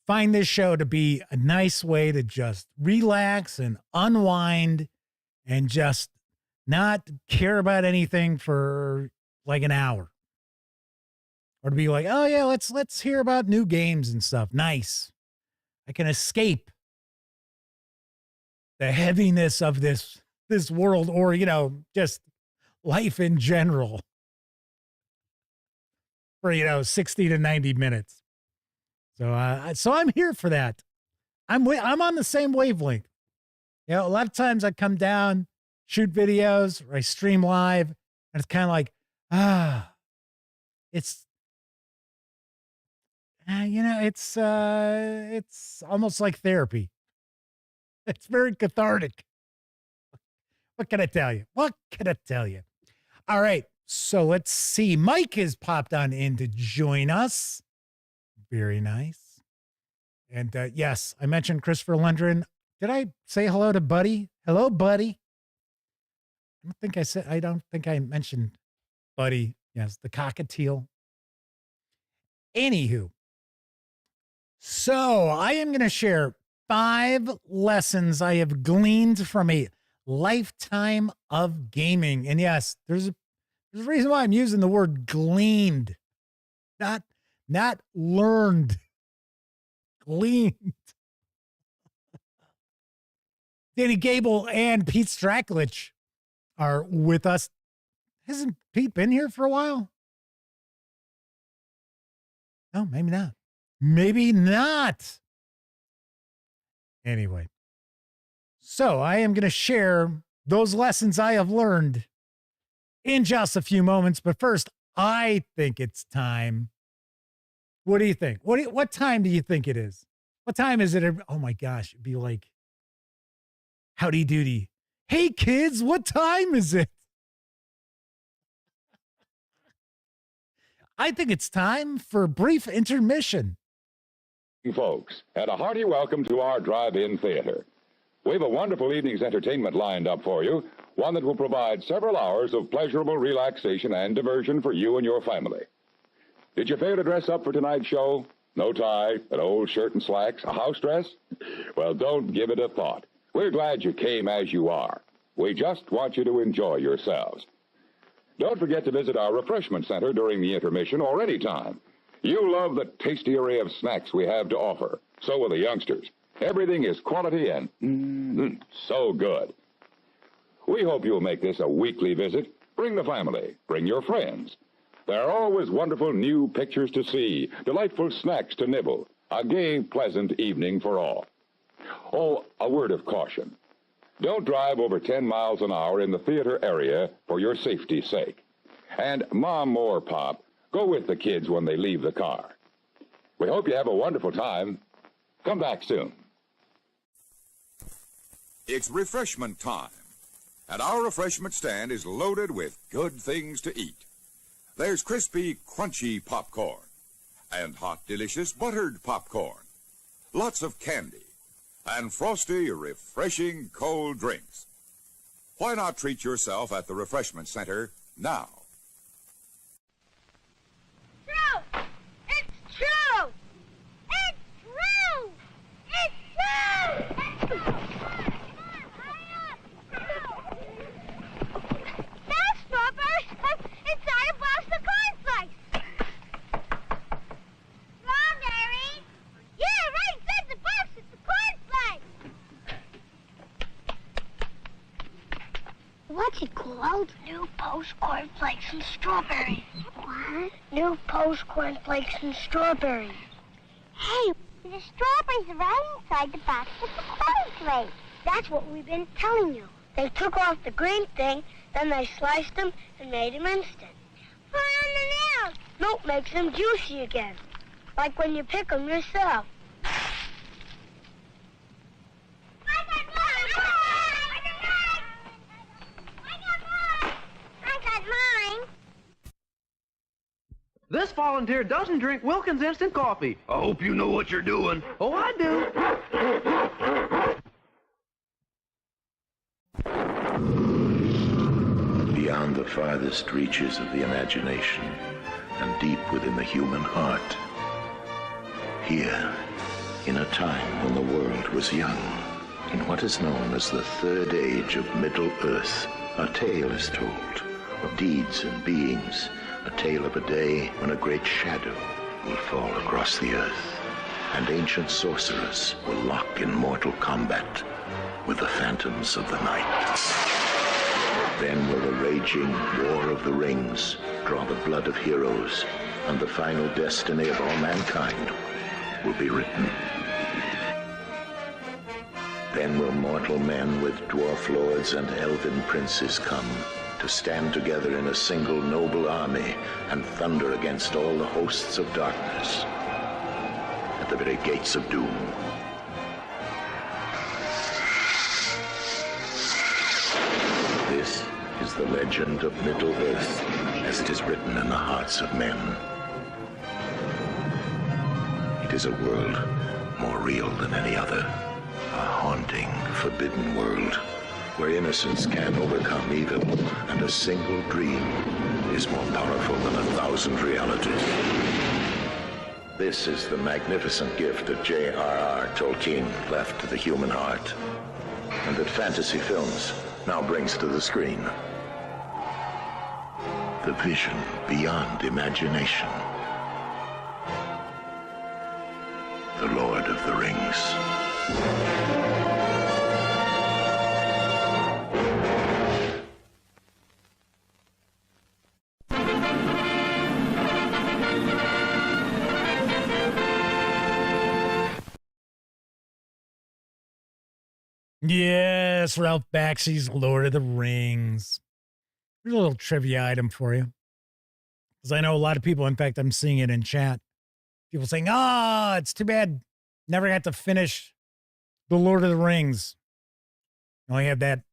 S1: find this show to be a nice way to just relax and unwind and just not care about anything for like an hour. Or to be like, oh yeah, let's hear about new games and stuff. Nice. I can escape the heaviness of this world, or, just life in general for, 60 to 90 minutes. So I'm here for that. I'm on the same wavelength. A lot of times I come down shoot videos or I stream live, and it's kind of like, it's, it's almost like therapy. It's very cathartic. What can I tell you? What can I tell you? All right. So let's see. Mike has popped on in to join us. Very nice. And yes, I mentioned Christopher Lundgren. Did I say hello to Buddy? Hello, Buddy. I don't think I mentioned Buddy. Yes, the cockatiel. Anywho. So I am going to share 5 lessons I have gleaned from a lifetime of gaming. And yes, there's a reason why I'm using the word gleaned, not learned. Gleaned. Danny Gable and Pete Straklich are with us. Hasn't Pete been here for a while? No, maybe not. Maybe not. Anyway, so I am going to share those lessons I have learned in just a few moments. But first, I think it's time. What do you think? What time do you think it is? What time is it? Oh my gosh, it'd be like howdy doody. Hey kids, what time is it? I think it's time for a brief intermission.
S2: Folks, and a hearty welcome to our drive-in theater. We have a wonderful evening's entertainment lined up for you, one that will provide several hours of pleasurable relaxation and diversion for you and your family. Did you fail to dress up for tonight's show? No tie, an old shirt and slacks, a house dress? Well, don't give it a thought. We're glad you came as you are. We just want you to enjoy yourselves. Don't forget to visit our refreshment center during the intermission or any time. You love the tasty array of snacks we have to offer. So will the youngsters. Everything is quality and so good. We hope you'll make this a weekly visit. Bring the family. Bring your friends. There are always wonderful new pictures to see, delightful snacks to nibble, a gay, pleasant evening for all. Oh, a word of caution. Don't drive over 10 miles an hour in the theater area for your safety's sake. And Mom or Pop, go with the kids when they leave the car. We hope you have a wonderful time. Come back soon.
S3: It's refreshment time, and our refreshment stand is loaded with good things to eat. There's crispy, crunchy popcorn, and hot, delicious buttered popcorn, lots of candy, and frosty, refreshing cold drinks. Why not treat yourself at the refreshment center now?
S4: True! It's true! It's true! It's true! It's true! That's strawberries inside a box of cornflakes. Strawberries? Yeah, right inside the box is the cornflakes. What's it called? New Post Cornflakes and Strawberries. What? New Post Cornflakes and Strawberries. Hey, the strawberries are right inside the box with the cornflakes. That's what we've been telling you. They took off the green thing, then they sliced them and made them instant. Put on the nails. Milk makes them juicy again, like when you pick them yourself.
S5: This volunteer doesn't drink Wilkins Instant Coffee.
S6: I hope you know what you're doing.
S5: Oh, I do.
S7: Beyond the farthest reaches of the imagination and deep within the human heart. Here, in a time when the world was young, in what is known as the Third Age of Middle-earth, a tale is told of deeds and beings, a tale of a day when a great shadow will fall across the earth, and ancient sorcerers will lock in mortal combat with the phantoms of the night. Then will the raging War of the Rings draw the blood of heroes, and the final destiny of all mankind will be written. Then will mortal men with dwarf lords and elven princes come to stand together in a single noble army and thunder against all the hosts of darkness at the very gates of doom. This is the legend of Middle-earth as it is written in the hearts of men. It is a world more real than any other. A haunting, forbidden world where innocence can overcome evil and a single dream is more powerful than 1,000 realities. This is the magnificent gift that J.R.R. Tolkien left to the human heart and that fantasy films now brings to the screen. The vision beyond imagination. The Lord of the Rings.
S1: Yes, Ralph Bakshi's Lord of the Rings. Here's a little trivia item for you. Because I know a lot of people, in fact, I'm seeing it in chat. People saying, it's too bad. Never got to finish The Lord of the Rings. You only had that.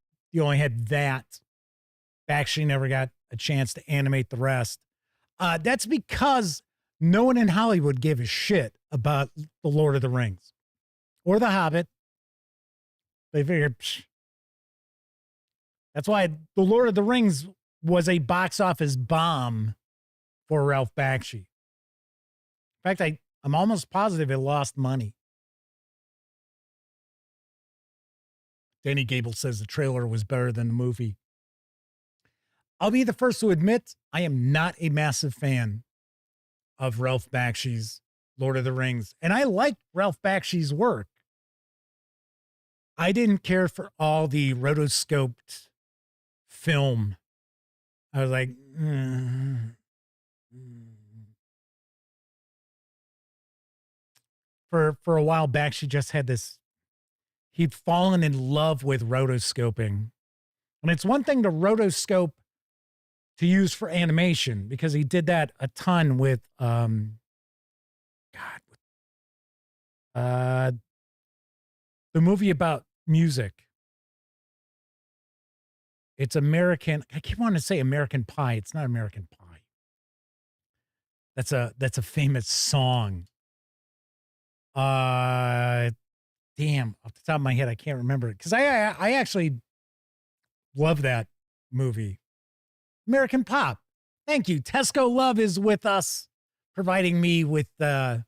S1: Bakshi never got a chance to animate the rest. That's because no one in Hollywood gave a shit about The Lord of the Rings or The Hobbit. They figured, that's why The Lord of the Rings was a box office bomb for Ralph Bakshi. In fact, I'm almost positive it lost money. Danny Gable says the trailer was better than the movie. I'll be the first to admit I am not a massive fan of Ralph Bakshi's Lord of the Rings. And I like Ralph Bakshi's work. I didn't care for all the rotoscoped film. I was like, For a while back, she just had this, he'd fallen in love with rotoscoping. And it's one thing to rotoscope to use for animation, because he did that a ton with, the movie about music. It's American. I keep wanting to say American Pie. It's not American Pie. That's a famous song. Damn, off the top of my head, I can't remember it. Because I actually love that movie. American Pop. Thank you. Tesco Love is with us, providing me with the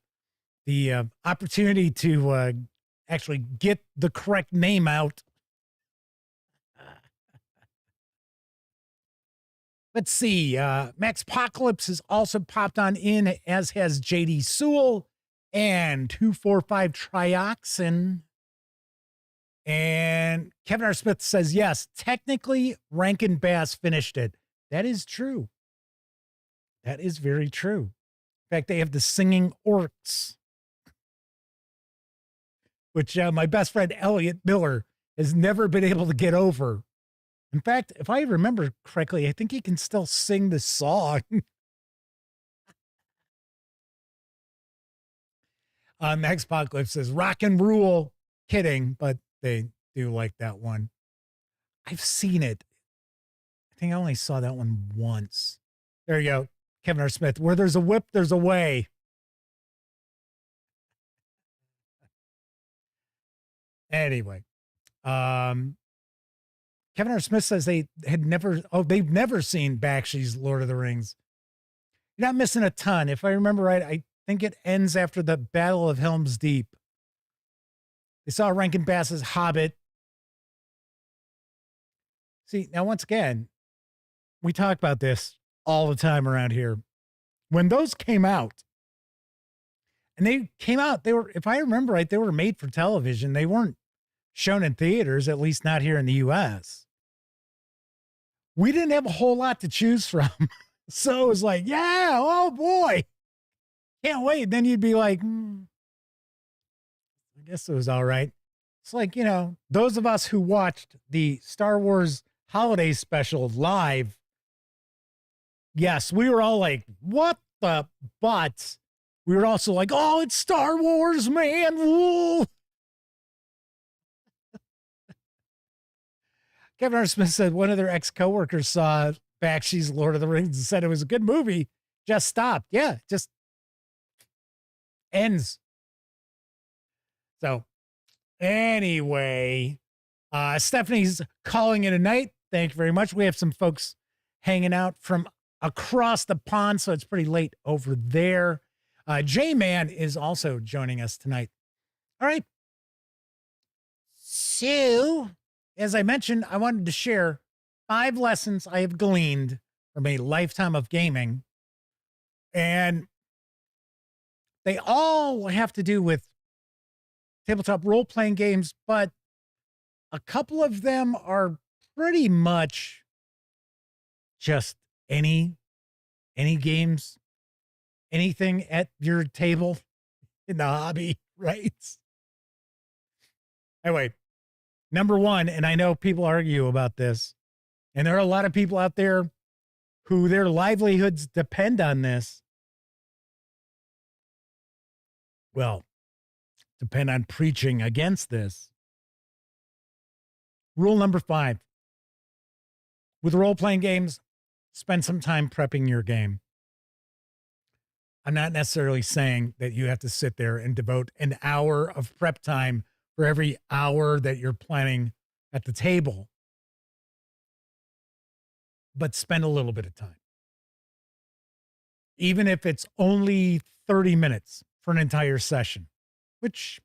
S1: opportunity to actually get the correct name out. Let's see. Max Apocalypse has also popped on in, as has JD Sewell and 245 Trioxin. And Kevin R. Smith says, yes, technically Rankin Bass finished it. That is true. That is very true. In fact, they have the singing orcs, which my best friend Elliot Miller has never been able to get over. In fact, if I remember correctly, I think he can still sing the song. Max Apocalypse says, rock and rule. Kidding, but they do like that one. I've seen it. I think I only saw that one once. There you go. Kevin R. Smith, where there's a whip, there's a way. Anyway, Kevin R. Smith says they've never seen Bakshi's Lord of the Rings. You're not missing a ton. If I remember right, I think it ends after the Battle of Helm's Deep. They saw Rankin Bass's Hobbit. See, now once again, we talk about this all the time around here. When those came out, and they came out, they were, if I remember right, they were made for television. They weren't shown in theaters, at least not here in the US. We didn't have a whole lot to choose from. So it was like, yeah, oh boy, can't wait. Then you'd be like, I guess it was all right. It's like, those of us who watched the Star Wars holiday special live, yes, we were all like, what the? But we were also like, oh, it's Star Wars, man. Woo. Kevin R. Smith said one of their ex-coworkers saw Bakshi's Lord of the Rings and said it was a good movie. Just stopped. Yeah, just ends. So anyway, Stephanie's calling it a night. Thank you very much. We have some folks hanging out from across the pond, so it's pretty late over there. J-Man is also joining us tonight. All right. So, as I mentioned, I wanted to share 5 lessons I have gleaned from a lifetime of gaming. And they all have to do with tabletop role-playing games, but a couple of them are pretty much just any games, anything at your table in the hobby, right? Anyway, number 1, and I know people argue about this, and there are a lot of people out there who their livelihoods depend on this. Well, depend on preaching against this. Rule number 5. With role-playing games, spend some time prepping your game. I'm not necessarily saying that you have to sit there and devote an hour of prep time for every hour that you're planning at the table, but spend a little bit of time. Even if it's only 30 minutes for an entire session, which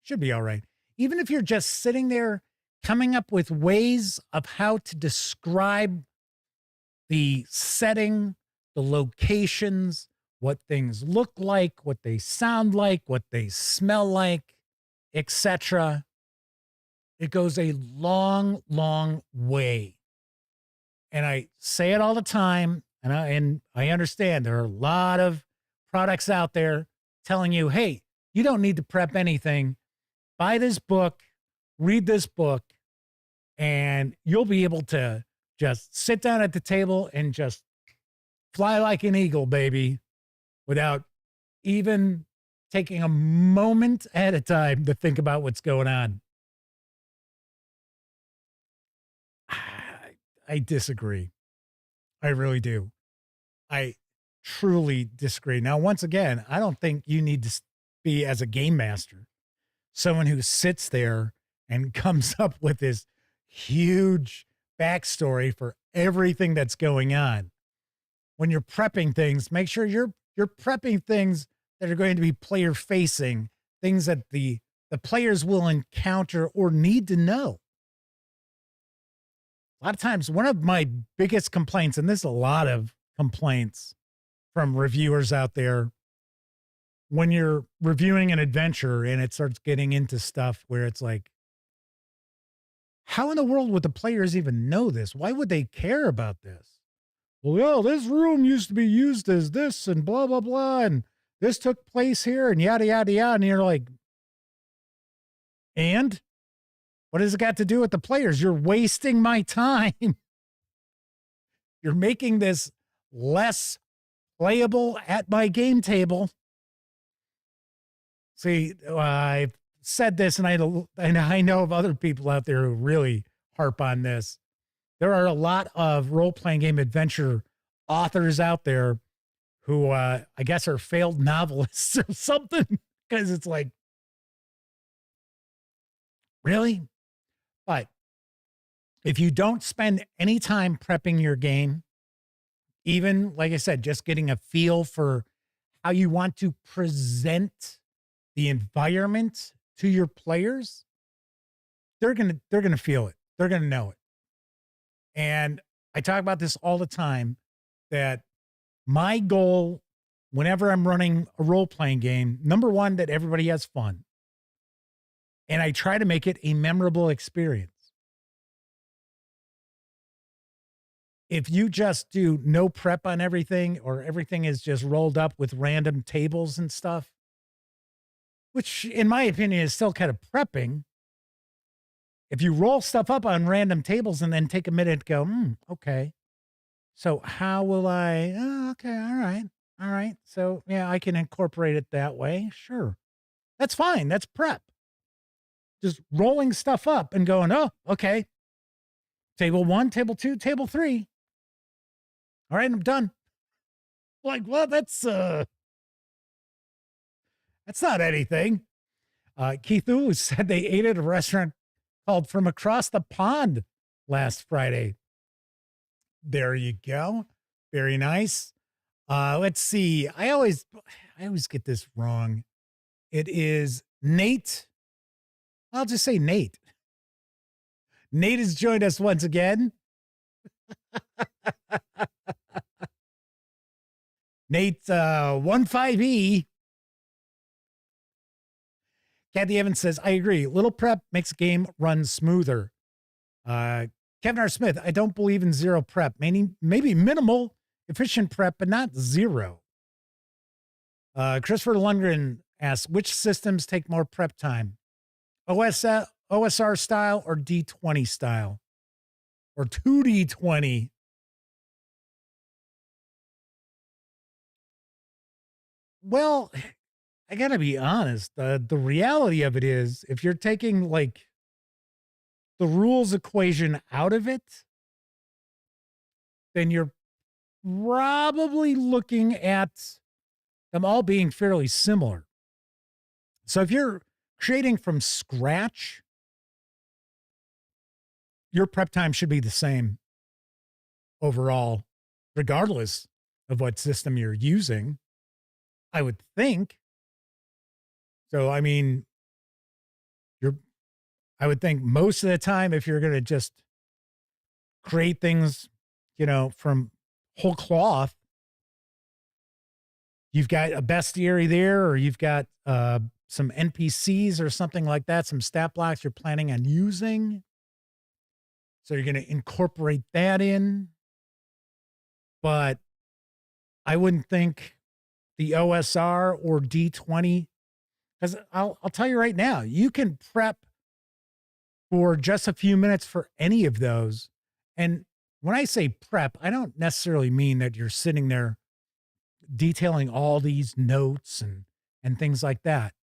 S1: should be all right. Even if you're just sitting there coming up with ways of how to describe the setting, the locations, what things look like, what they sound like, what they smell like, etc. It goes a long, long way. And I say it all the time, and I understand there are a lot of products out there telling you, hey, you don't need to prep anything. Buy this book, read this book, and you'll be able to just sit down at the table and just fly like an eagle, baby, without even taking a moment at a time to think about what's going on. I disagree. I really do. I truly disagree. Now, once again, I don't think you need to be, as a game master, someone who sits there and comes up with this huge backstory for everything that's going on. When you're prepping things, make sure you're prepping things that are going to be player facing, things that the players will encounter or need to know. A lot of times, one of my biggest complaints, and there's a lot of complaints from reviewers out there, when you're reviewing an adventure and it starts getting into stuff where it's like, how in the world would the players even know this? Why would they care about this? Well, yo, this room used to be used as this and blah, blah, blah. And this took place here and yada, yada, yada. And you're like, and what has it got to do with the players? You're wasting my time. You're making this less playable at my game table. See, I've said this, and I know of other people out there who really harp on this. There are a lot of role-playing game adventure authors out there who I guess are failed novelists or something, because it's like, really? But if you don't spend any time prepping your game, even, like I said, just getting a feel for how you want to present the environment to your players, they're gonna feel it. They're gonna know it. And I talk about this all the time, that my goal whenever I'm running a role-playing game, number 1, that everybody has fun. And I try to make it a memorable experience. If you just do no prep on everything, or everything is just rolled up with random tables and stuff, which in my opinion is still kind of prepping, if you roll stuff up on random tables and then take a minute to go, okay. So how will I, okay, all right. So yeah, I can incorporate it that way. Sure. That's fine. That's prep. Just rolling stuff up and going, oh, okay. Table 1, table 2, table 3. All right, I'm done. Like, well, that's not anything. Keith Wu said they ate at a restaurant called From Across the Pond last Friday. There you go. Very nice. Let's see. I always get this wrong. It is Nate. I'll just say Nate. Nate has joined us once again. Nate, 15E. Kathy Evans says, I agree. Little prep makes a game run smoother. Kevin R. Smith, I don't believe in zero prep. Maybe minimal, efficient prep, but not zero. Christopher Lundgren asks, which systems take more prep time? OSR style or D20 style? Or 2D20? Well, I gotta be honest. The reality of it is, if you're taking like the rules equation out of it, then you're probably looking at them all being fairly similar. So if you're creating from scratch, your prep time should be the same overall, regardless of what system you're using, I would think. So, I mean, I would think most of the time, if you're going to just create things, from whole cloth, you've got a bestiary there, or you've got some NPCs or something like that, some stat blocks you're planning on using. So you're going to incorporate that in. But I wouldn't think the OSR or D20, because I'll tell you right now, you can prep for just a few minutes for any of those. And when I say prep, I don't necessarily mean that you're sitting there detailing all these notes and things like that.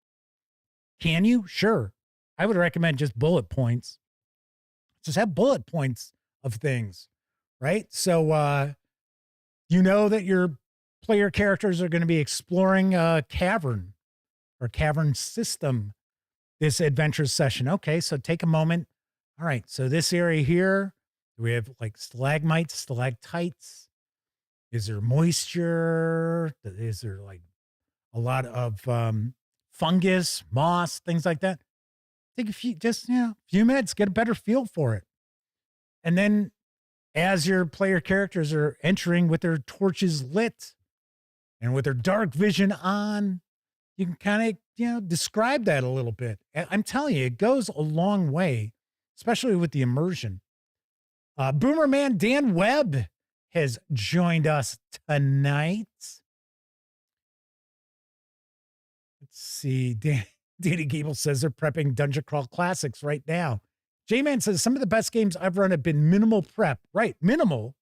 S1: Can you? Sure. I would recommend just bullet points. Just have bullet points of things, right? So, you know that your player characters are going to be exploring a cavern or cavern system this adventure session. Okay, so take a moment. All right, so this area here, we have like stalagmites, stalactites. Is there moisture? Is there like a lot of fungus, moss, things like that? Take a few minutes, get a better feel for it. And then as your player characters are entering with their torches lit and with their dark vision on, you can kind of, describe that a little bit. I'm telling you, it goes a long way, especially with the immersion. Boomerman Dan Webb has joined us tonight. Let's see. Danny Gable says they're prepping Dungeon Crawl Classics right now. J-Man says some of the best games I've run have been minimal prep. Right, minimal.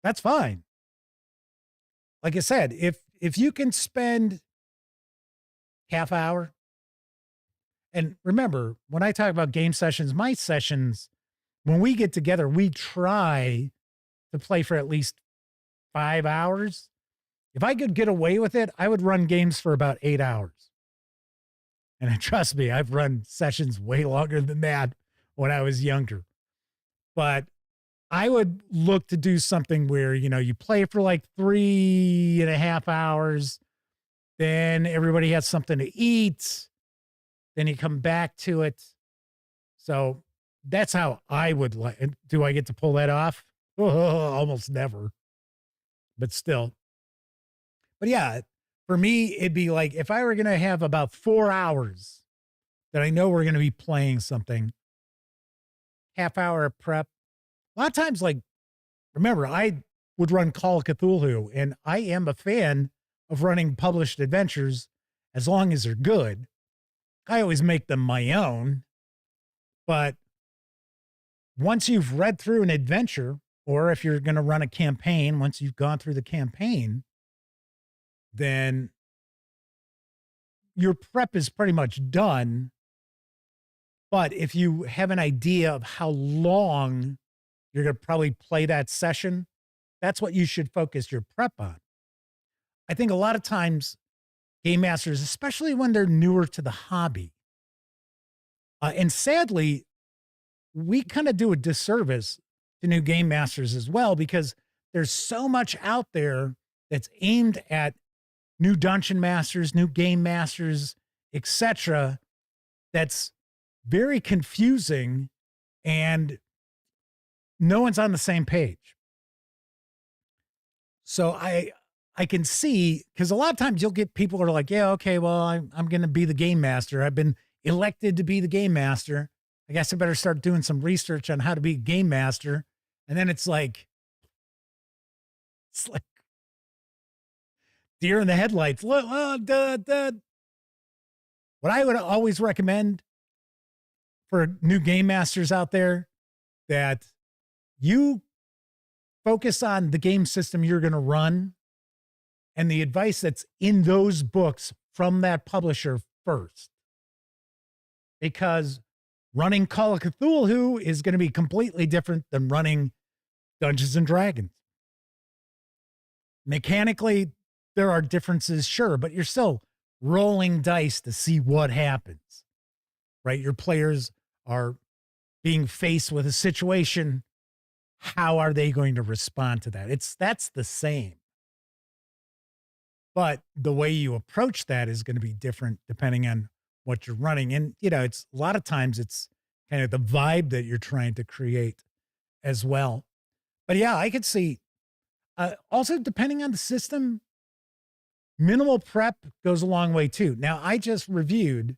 S1: That's fine. Like I said, if you can spend half hour, and remember, when I talk about game sessions, my sessions, when we get together, we try to play for at least 5 hours. If I could get away with it, I would run games for about 8 hours. And trust me, I've run sessions way longer than that when I was younger. But I would look to do something where, you play for like 3.5 hours, then everybody has something to eat, then you come back to it. So that's how I would like. Do I get to pull that off? Oh, almost never, but still. But yeah, for me, it'd be like if I were going to have about 4 hours that I know we're going to be playing something, half hour of prep. A lot of times, like, remember, I would run Call of Cthulhu, and I am a fan of running published adventures as long as they're good. I always make them my own. But once you've read through an adventure, or if you're going to run a campaign, once you've gone through the campaign, then your prep is pretty much done. But if you have an idea of how long you're going to probably play that session, that's what you should focus your prep on. I think a lot of times game masters, especially when they're newer to the hobby, and sadly, we kind of do a disservice to new game masters as well, because there's so much out there that's aimed at new dungeon masters, new game masters, etc. That's very confusing, and no one's on the same page. So I can see, because a lot of times you'll get people who are like, yeah, okay, well, I'm going to be the game master. I've been elected to be the game master. I guess I better start doing some research on how to be a game master. And then it's like deer in the headlights. What I would always recommend for new game masters out there, that you focus on the game system you're going to run and the advice that's in those books from that publisher first. Because running Call of Cthulhu is going to be completely different than running Dungeons and Dragons. Mechanically, there are differences, sure, but you're still rolling dice to see what happens, right? Your players are being faced with a situation. How are they going to respond to that? That's the same. But the way you approach that is going to be different depending on what you're running. And, it's a lot of times it's kind of the vibe that you're trying to create as well. But yeah, I could see, also depending on the system, minimal prep goes a long way too. Now, I just reviewed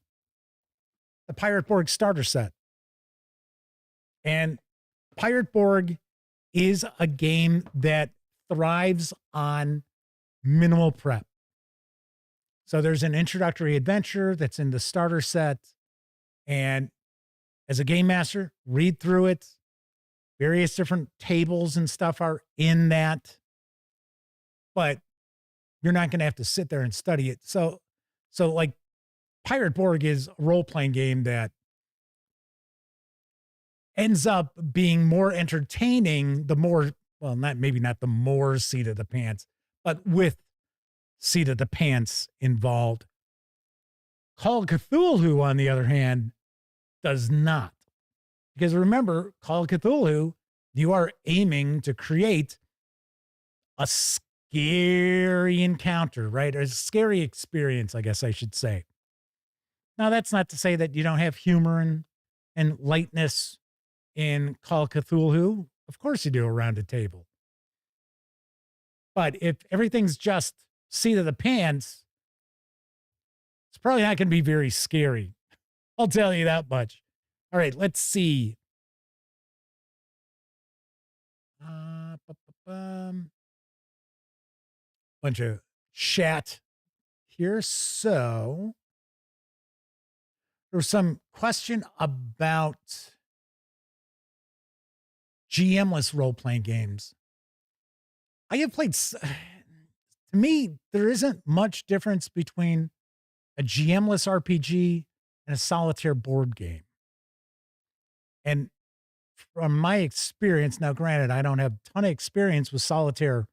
S1: the Pirate Borg starter set. And Pirate Borg is a game that thrives on minimal prep. So there's an introductory adventure that's in the starter set. And as a game master, read through it. Various different tables and stuff are in that. But you're not going to have to sit there and study it. So like Pirate Borg is a role-playing game that ends up being more entertaining the more, well, maybe not the more seat of the pants, but with seat of the pants involved. Call of Cthulhu, on the other hand, does not. Because remember, Call of Cthulhu, you are aiming to create a scary encounter, right? Or a scary experience, I guess I should say. Now, that's not to say that you don't have humor and lightness in Call of Cthulhu. Of course you do around a table. But if everything's just seat of the pants, it's probably not going to be very scary. I'll tell you that much. All right, let's see. Bunch of chat here. So there was some question about GM-less role-playing games. I have played, to me, there isn't much difference between a GM-less RPG and a solitaire board game. And from my experience, now granted, I don't have a ton of experience with solitaire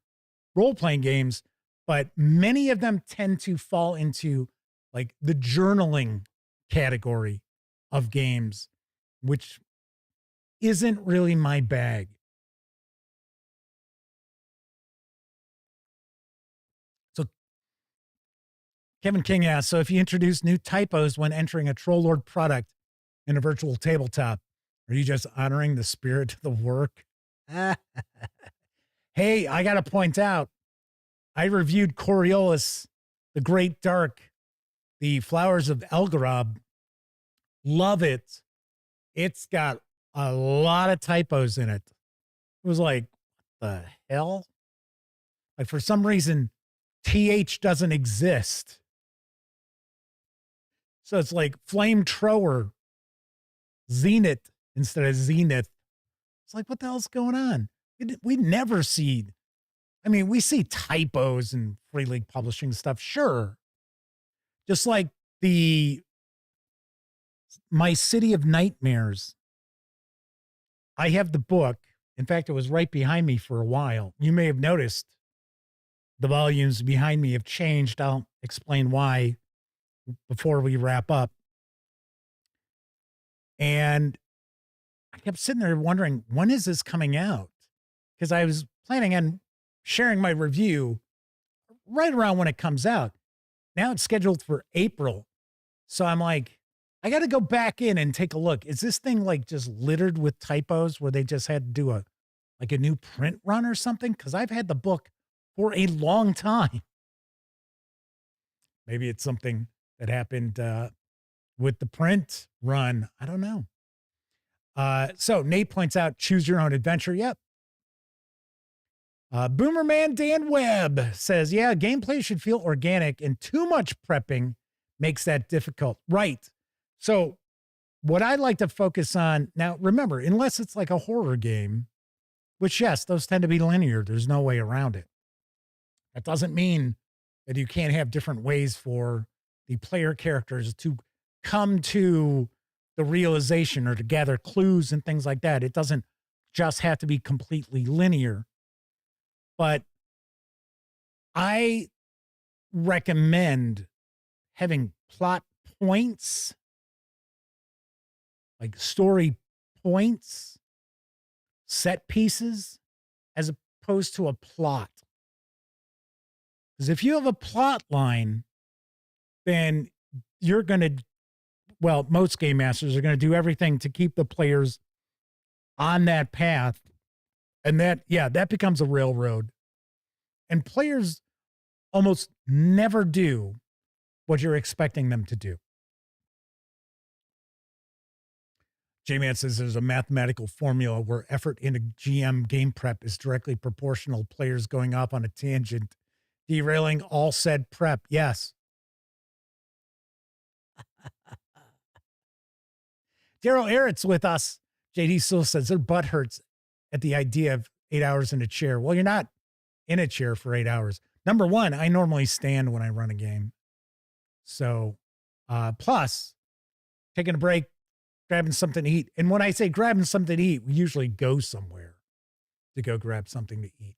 S1: role-playing games, but many of them tend to fall into like the journaling category of games, which isn't really my bag. So Kevin King asks, so if you introduce new typos when entering a Troll Lord product in a virtual tabletop, are you just honoring the spirit of the work? Hey, I got to point out, I reviewed Coriolis, The Great Dark, The Flowers of Elgarob. Love it. It's got a lot of typos in it. It was like, what the hell? Like, for some reason, TH doesn't exist. So it's like flamethrower, zenith instead of zenith. It's like, what the hell's going on? We never see, I mean, we see typos in Free League Publishing stuff, sure. Just like My City of Nightmares. I have the book. In fact, it was right behind me for a while. You may have noticed the volumes behind me have changed. I'll explain why before we wrap up. And I kept sitting there wondering, when is this coming out? Because I was planning on sharing my review right around when it comes out. Now it's scheduled for April. So I'm like, I got to go back in and take a look. Is this thing like just littered with typos where they just had to do a new print run or something? Because I've had the book for a long time. Maybe it's something that happened with the print run. I don't know. So Nate points out, choose your own adventure. Yep. Boomerman Dan Webb says, yeah, gameplay should feel organic and too much prepping makes that difficult. Right. So what I like to focus on now, remember, unless it's like a horror game, which yes, those tend to be linear. There's no way around it. That doesn't mean that you can't have different ways for the player characters to come to the realization or to gather clues and things like that. It doesn't just have to be completely linear. But I recommend having plot points, like story points, set pieces, as opposed to a plot. Because if you have a plot line, then you're going to, well, most game masters are going to do everything to keep the players on that path. And that becomes a railroad. And players almost never do what you're expecting them to do. J-Man says there's a mathematical formula where effort into GM game prep is directly proportional. Players going off on a tangent, derailing all said prep. Yes. Daryl Erritt's with us. JD Sewell says their butt hurts at the idea of 8 hours in a chair. Well, you're not in a chair for 8 hours. Number one, I normally stand when I run a game. So, plus taking a break, grabbing something to eat. And when I say grabbing something to eat, we usually go somewhere to go grab something to eat.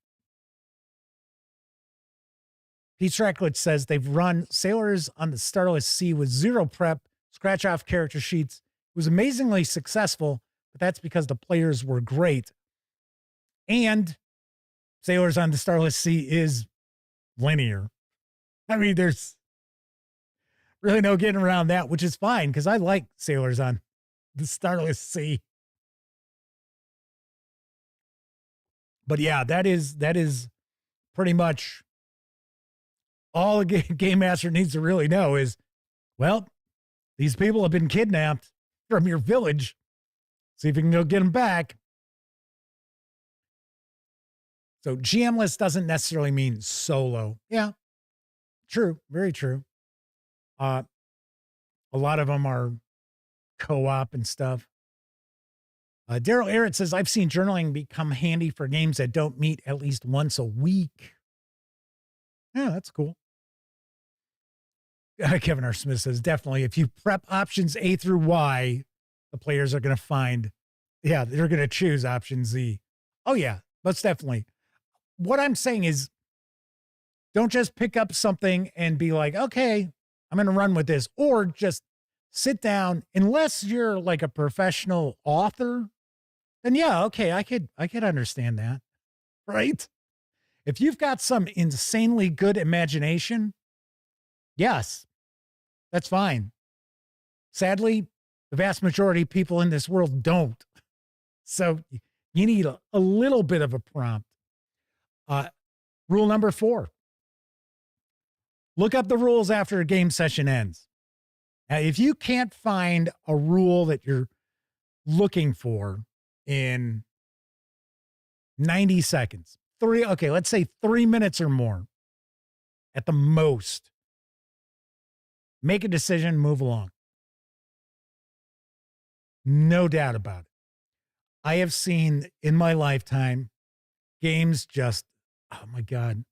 S1: Pete Stracklet says they've run Sailors on the Starless Sea with zero prep, scratch off character sheets. It was amazingly successful, but that's because the players were great. And Sailors on the Starless Sea is linear. I mean, there's really no getting around that, which is fine because I like Sailors on the Starless Sea. But yeah, that is pretty much all a game master needs to really know is, well, these people have been kidnapped from your village. See if you can go get them back. So GM-less doesn't necessarily mean solo. Yeah, true. Very true. A lot of them are co-op and stuff. Daryl Errett says, I've seen journaling become handy for games that don't meet at least once a week. Yeah, that's cool. Kevin R. Smith says, definitely, if you prep options A through Y, the players are going to find, they're going to choose option Z. Oh, yeah, most definitely. What I'm saying is, don't just pick up something and be like, okay, I'm going to run with this, or just sit down. Unless you're like a professional author, then yeah, okay, I could understand that, right? If you've got some insanely good imagination, yes, that's fine. Sadly, the vast majority of people in this world don't. So you need a little bit of a prompt. Rule number 4. Look up the rules after a game session ends. Now, if you can't find a rule that you're looking for in 90 seconds, let's say 3 minutes or more at the most, make a decision, move along. No doubt about it. I have seen in my lifetime games just, oh my God.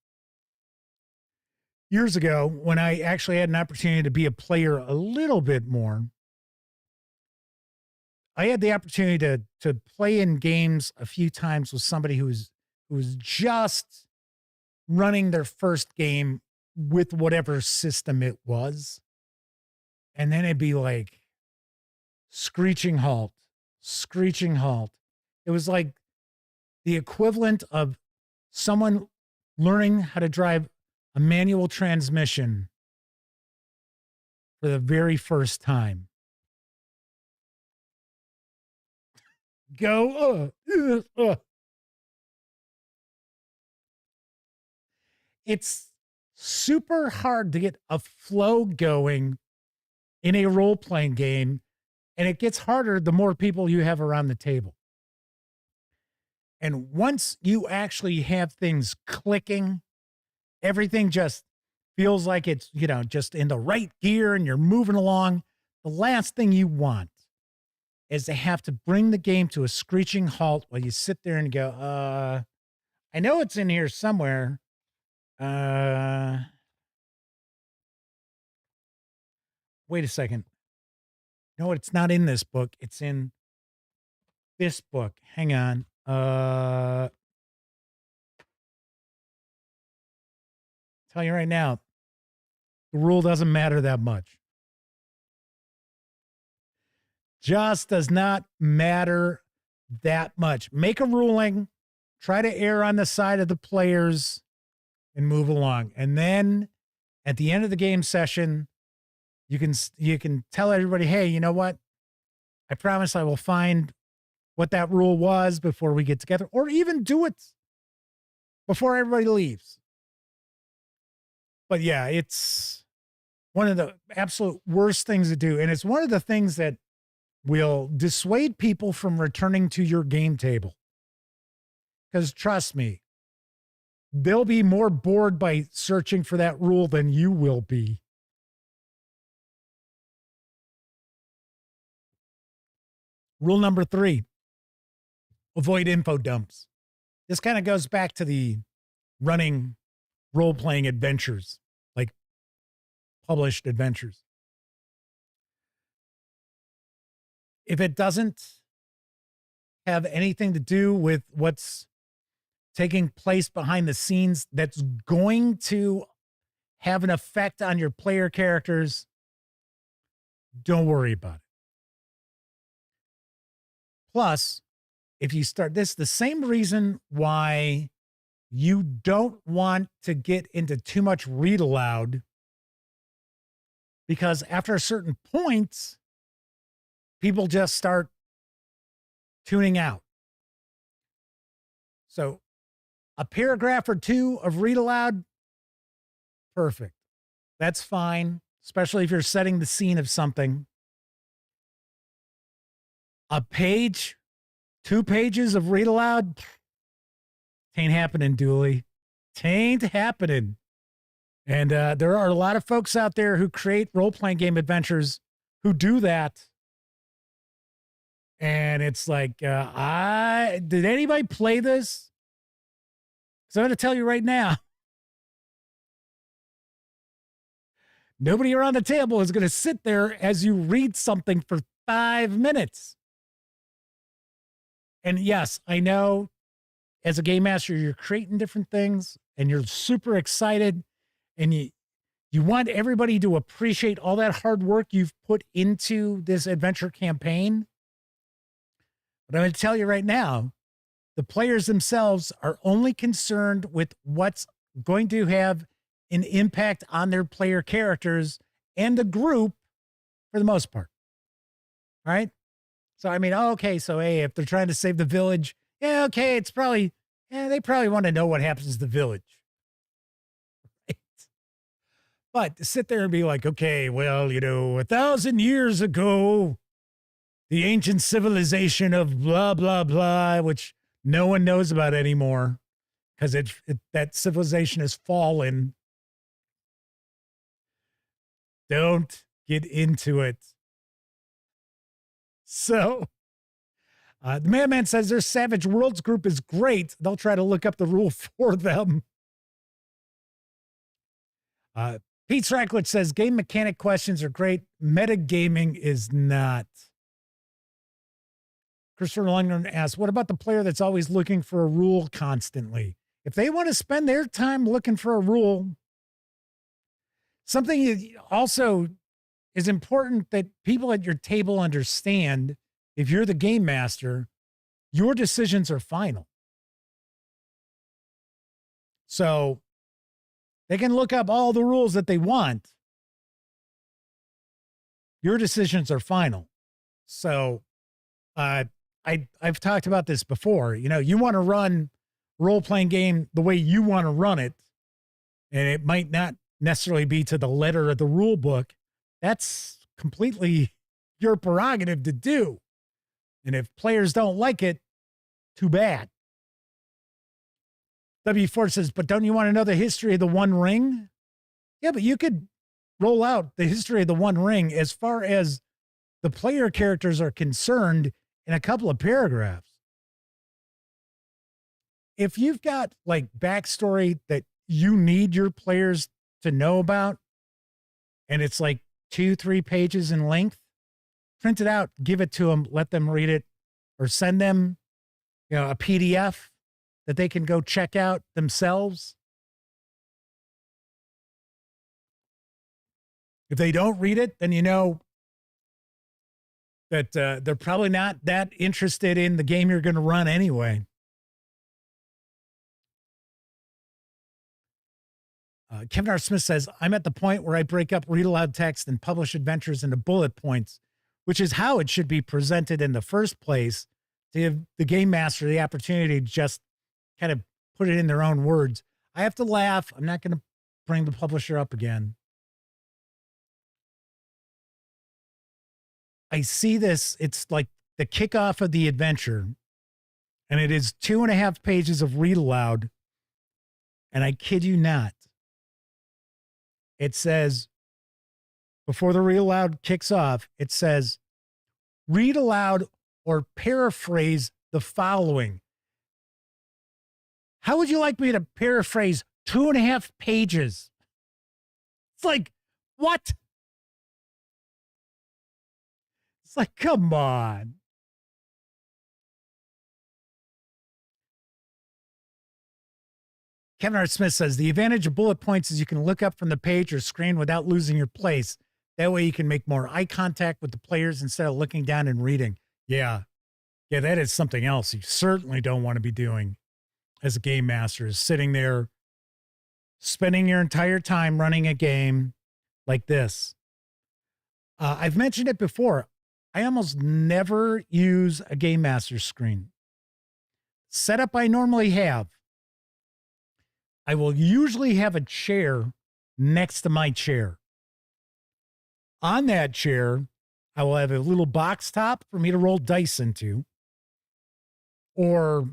S1: Years ago, when I actually had an opportunity to be a player a little bit more, I had the opportunity to play in games a few times with somebody who was just running their first game with whatever system it was. And then it'd be like screeching halt, screeching halt. It was like the equivalent of someone learning how to drive a manual transmission for the very first time. Go. It's super hard to get a flow going in a role-playing game, and it gets harder the more people you have around the table. And once you actually have things clicking, everything just feels like it's, just in the right gear and you're moving along. The last thing you want is to have to bring the game to a screeching halt while you sit there and go, I know it's in here somewhere. Wait a second. No, it's not in this book. It's in this book. Hang on. Tell you right now, the rule doesn't matter that much. Just does not matter that much. Make a ruling, try to err on the side of the players, and move along. And then at the end of the game session, you can tell everybody, hey, you know what? I promise I will find what that rule was before we get together, or even do it before everybody leaves. But yeah, it's one of the absolute worst things to do. And it's one of the things that will dissuade people from returning to your game table. Because trust me, they'll be more bored by searching for that rule than you will be. Rule number 3, avoid info dumps. This kind of goes back to the running role-playing adventures, like published adventures. If it doesn't have anything to do with what's taking place behind the scenes that's going to have an effect on your player characters, don't worry about it. Plus, if you start this, the same reason why you don't want to get into too much read aloud, because after a certain point, people just start tuning out. So a paragraph or two of read aloud, perfect. That's fine, especially if you're setting the scene of something. A page, 2 pages of read aloud, tain't happening, Dooley. Tain't happening. And there are a lot of folks out there who create role-playing game adventures who do that. And it's like, did anybody play this? So I'm going to tell you right now, nobody around the table is going to sit there as you read something for 5 minutes. And yes, I know as a game master, you're creating different things and you're super excited and you want everybody to appreciate all that hard work you've put into this adventure campaign. But I'm going to tell you right now, the players themselves are only concerned with what's going to have an impact on their player characters and the group for the most part. All right. So, I mean, okay. So, hey, if they're trying to save the village, yeah, okay. It's probably, they probably want to know what happens to the village. Right? But to sit there and be like, okay, well, 1,000 years ago, the ancient civilization of blah, blah, blah, which no one knows about anymore because that civilization has fallen. Don't get into it. So the Madman says their Savage Worlds group is great. They'll try to look up the rule for them. Pete Stracklich says game mechanic questions are great. Metagaming is not. Christopher Lundgren asks, what about the player that's always looking for a rule constantly? If they want to spend their time looking for a rule, something also is important that people at your table understand. If you're the game master, your decisions are final. So they can look up all the rules that they want. Your decisions are final. So I've talked about this before. You know, you want to run a role-playing game the way you want to run it, and it might not necessarily be to the letter of the rule book. That's completely your prerogative to do. And if players don't like it, too bad. W4 says, but don't you want to know the history of the One Ring? Yeah, but you could roll out the history of the One Ring as far as the player characters are concerned in a couple of paragraphs. If you've got like backstory that you need your players to know about, and it's like 2-3 pages in length, print it out, give it to them, let them read it, or send them, you know, a PDF that they can go check out themselves. If they don't read it, then you know that they're probably not that interested in the game you're going to run anyway. Kevin R. Smith says, I'm at the point where I break up read aloud text and publish adventures into bullet points, which is how it should be presented in the first place, to give the game master the opportunity to just kind of put it in their own words. I have to laugh. I'm not going to bring the publisher up again. I see this. It's like the kickoff of the adventure, and it is 2.5 pages of read aloud. And I kid you not. It says, before the read aloud kicks off, it says, read aloud or paraphrase the following. How would you like me to paraphrase 2.5 pages? It's like, what? It's like, come on. Kevin R. Smith says, the advantage of bullet points is you can look up from the page or screen without losing your place. That way you can make more eye contact with the players instead of looking down and reading. Yeah, that is something else you certainly don't want to be doing as a game master, is sitting there, spending your entire time running a game like this. I've mentioned it before. I almost never use a game master screen. Setup I normally have, I will usually have a chair next to my chair. On that chair, I will have a little box top for me to roll dice into. Or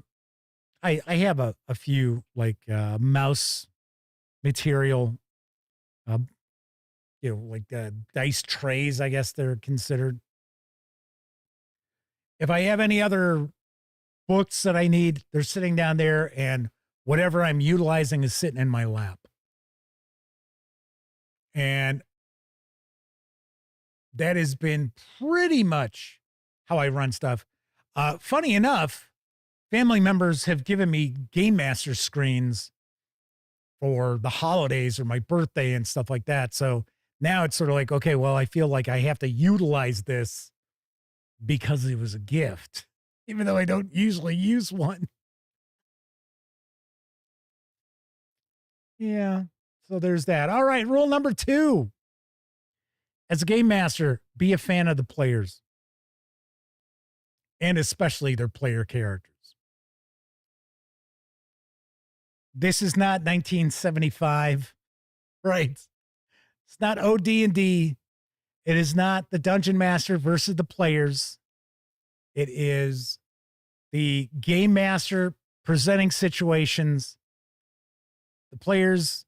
S1: I have a few like mouse material, like dice trays, I guess they're considered. If I have any other books that I need, they're sitting down there, and whatever I'm utilizing is sitting in my lap. And that has been pretty much how I run stuff. Funny enough, family members have given me Game Master screens for the holidays or my birthday and stuff like that. So now it's sort of like, okay, well, I feel like I have to utilize this because it was a gift, even though I don't usually use one. Yeah, so there's that. All right, rule number 2. As a game master, be a fan of the players, and especially their player characters. This is not 1975, right? It's not OD&D. It is not the Dungeon Master versus the players. It is the game master presenting situations. The players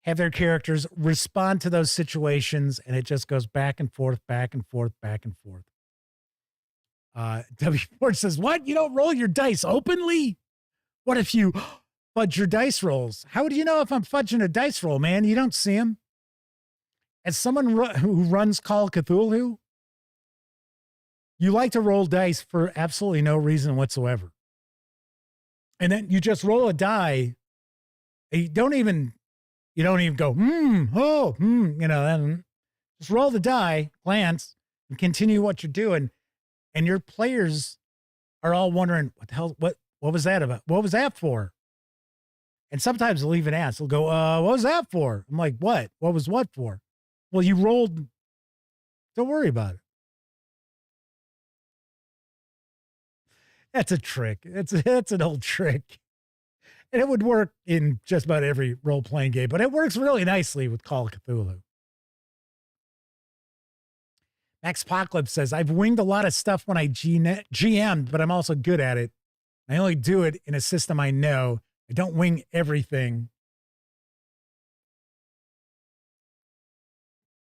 S1: have their characters respond to those situations, and it just goes back and forth, back and forth, back and forth. W. Ford says, what? You don't roll your dice openly? What if you fudge your dice rolls? How do you know if I'm fudging a dice roll, man? You don't see them. As someone who runs Call of Cthulhu, you like to roll dice for absolutely no reason whatsoever. And then you just roll a die. And you don't even go, then just roll the die, glance, and continue what you're doing. And your players are all wondering, what the hell, what was that about? What was that for? And sometimes they'll even ask, they'll go, what was that for? I'm like, what? What was what for? Well, you rolled. Don't worry about it. That's a trick. It's an old trick. And it would work in just about every role-playing game, but it works really nicely with Call of Cthulhu. Max Apocalypse says, I've winged a lot of stuff when I GM'd, but I'm also good at it. I only do it in a system I know. I don't wing everything.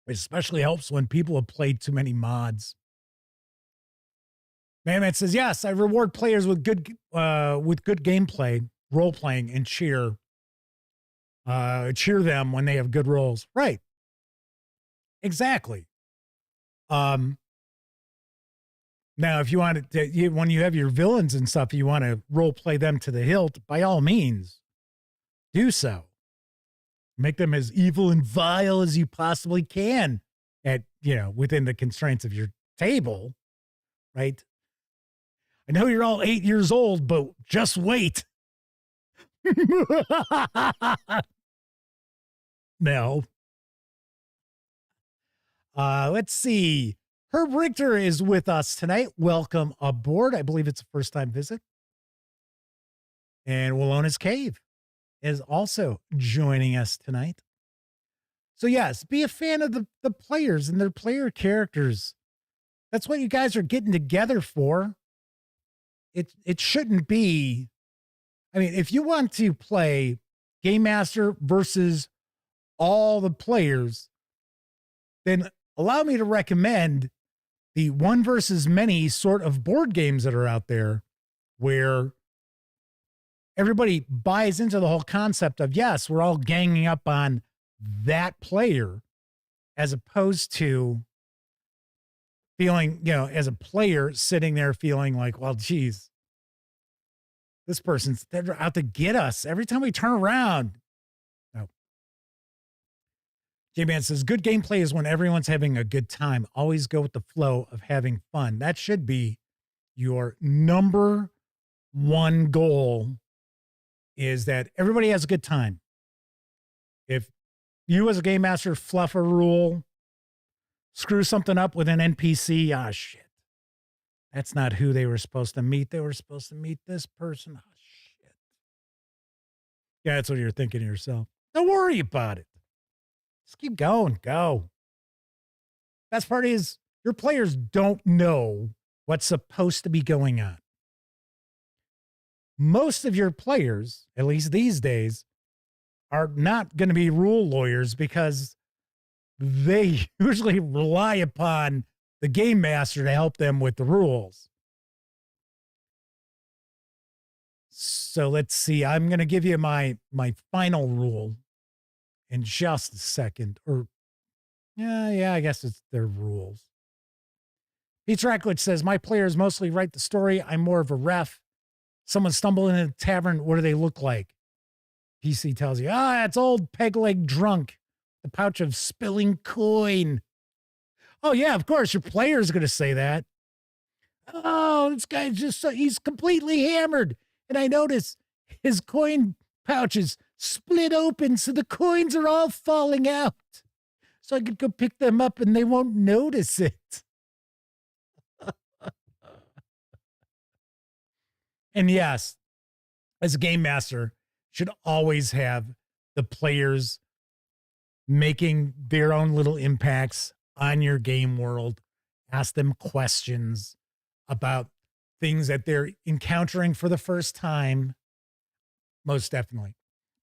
S1: It especially helps when people have played too many mods. Man says, yes, I reward players with good gameplay, role-playing, and cheer them when they have good rolls. Right. Exactly. Now, if you want to, when you have your villains and stuff, you want to role play them to the hilt, by all means, do so. Make them as evil and vile as you possibly can within the constraints of your table, right? I know you're all 8 years old, but just wait. No. Let's see. Herb Richter is with us tonight. Welcome aboard. I believe it's a first-time visit. And Wallona's Cave is also joining us tonight. So yes, be a fan of the players and their player characters. That's what you guys are getting together for. It shouldn't be. I mean, if you want to play Game Master versus all the players, then allow me to recommend the one versus many sort of board games that are out there where everybody buys into the whole concept of, yes, we're all ganging up on that player, as opposed to feeling, as a player sitting there feeling like, well, geez, they're out to get us every time we turn around. No. J-Man says, good gameplay is when everyone's having a good time. Always go with the flow of having fun. That should be your number one goal, is that everybody has a good time. If you as a game master fluff a rule, screw something up with an NPC, shit. That's not who they were supposed to meet. They were supposed to meet this person. Oh, shit. Yeah, that's what you're thinking to yourself. Don't worry about it. Just keep going. Go. Best part is your players don't know what's supposed to be going on. Most of your players, at least these days, are not going to be rule lawyers because they usually rely upon the game master to help them with the rules. So let's see. I'm going to give you my final rule in just a second. Or, I guess it's their rules. Peter Ackledge says, my players mostly write the story. I'm more of a ref. Someone stumbled in a tavern. What do they look like? PC tells you, it's old peg leg drunk. The pouch of spilling coin. Oh, yeah, of course, your player's going to say that. Oh, this guy's he's completely hammered. And I notice his coin pouch is split open, so the coins are all falling out. So I could go pick them up and they won't notice it. And yes, as a game master, should always have the players making their own little impacts on your game world. Ask them questions about things that they're encountering for the first time. Most definitely.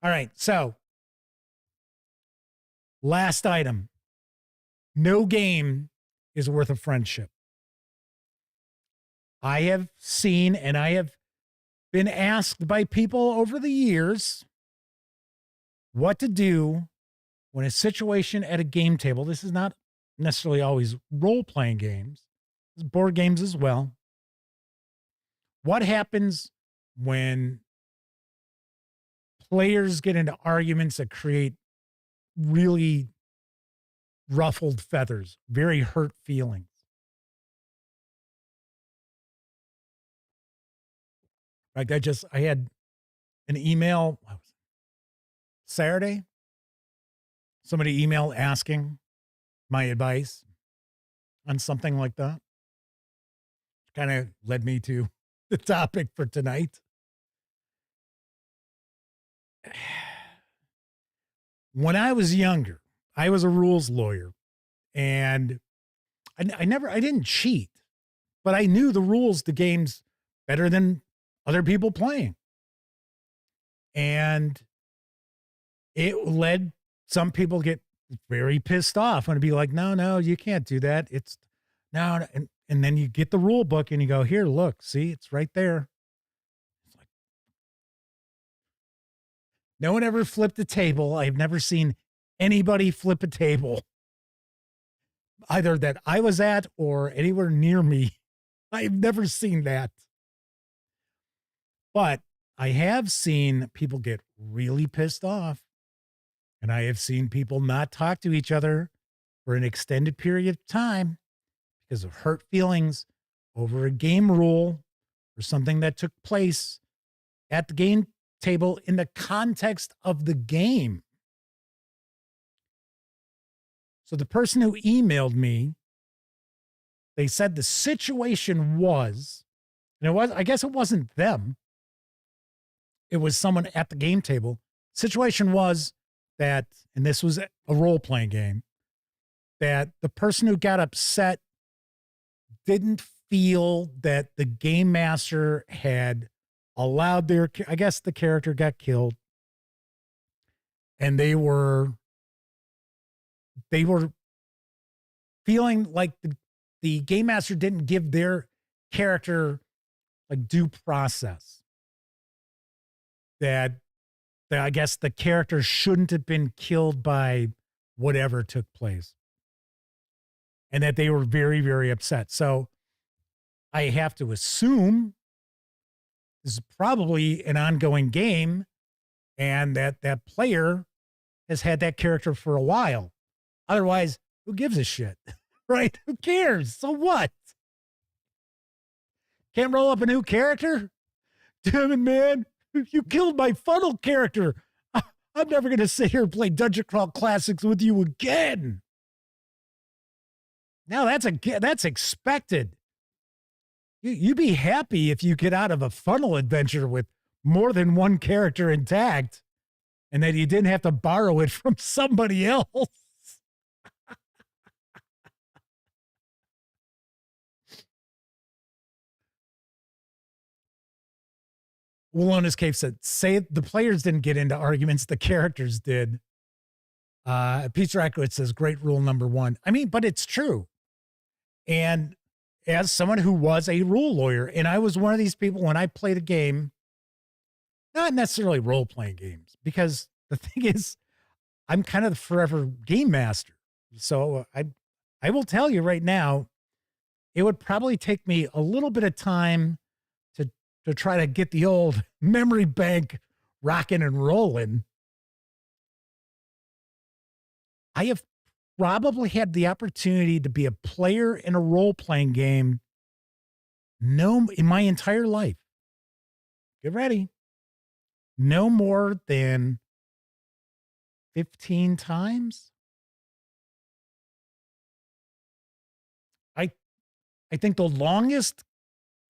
S1: All right. So last item. No game is worth a friendship. I have seen and I have been asked by people over the years what to do when a situation at a game table, this is not necessarily always role-playing games, it's board games as well. What happens when players get into arguments that create really ruffled feathers, very hurt feelings? Like I had an email Saturday. Somebody emailed asking my advice on something like that. Kind of led me to the topic for tonight. When I was younger, I was a rules lawyer, and I didn't cheat, but I knew the rules to games better than other people playing. And it led some people get very pissed off and be like, no, you can't do that. It's no. And then you get the rule book and you go, here, look, see, it's right there. It's like, no one ever flipped a table. I've never seen anybody flip a table, either that I was at or anywhere near me. I've never seen that. But I have seen people get really pissed off, and I have seen people not talk to each other for an extended period of time because of hurt feelings over a game rule or something that took place at the game table in the context of the game. So the person who emailed me, they said the situation was, and I guess it wasn't them. It was someone at the game table. Situation was that, and this was a role-playing game, that the person who got upset didn't feel that the game master had allowed I guess the character got killed, and they were feeling like the game master didn't give their character like due process. That I guess the character shouldn't have been killed by whatever took place. And that they were very, very upset. So I have to assume this is probably an ongoing game and that player has had that character for a while. Otherwise, who gives a shit, right? Who cares? So what? Can't roll up a new character? Damn it, man. You killed my funnel character. I'm never going to sit here and play Dungeon Crawl Classics with you again. Now that's expected. You be happy if you get out of a funnel adventure with more than one character intact and that you didn't have to borrow it from somebody else. Walona's Cave said, say the players didn't get into arguments, the characters did. Peter Ackwood says, great rule number 1. I mean, but it's true. And as someone who was a rule lawyer, and I was one of these people when I played a game, not necessarily role-playing games, because the thing is, I'm kind of the forever game master. So I will tell you right now, it would probably take me a little bit of time to try to get the old memory bank rocking and rolling. I have probably had the opportunity to be a player in a role-playing game in my entire life. Get ready. No more than 15 times. I think the longest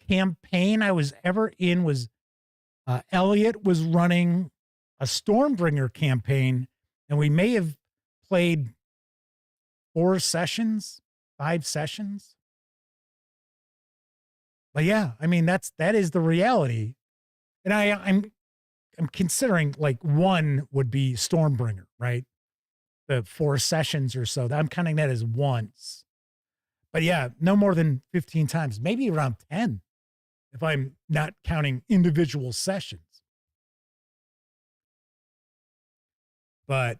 S1: campaign I was ever in was Elliot was running a Stormbringer campaign, and we may have played 4 sessions, 5 sessions. But yeah, I mean, that is the reality. And I'm considering like 1 would be Stormbringer, right? The 4 sessions or so. I'm counting that as once. But yeah, no more than 15 times, maybe around 10. if I'm not counting individual sessions. But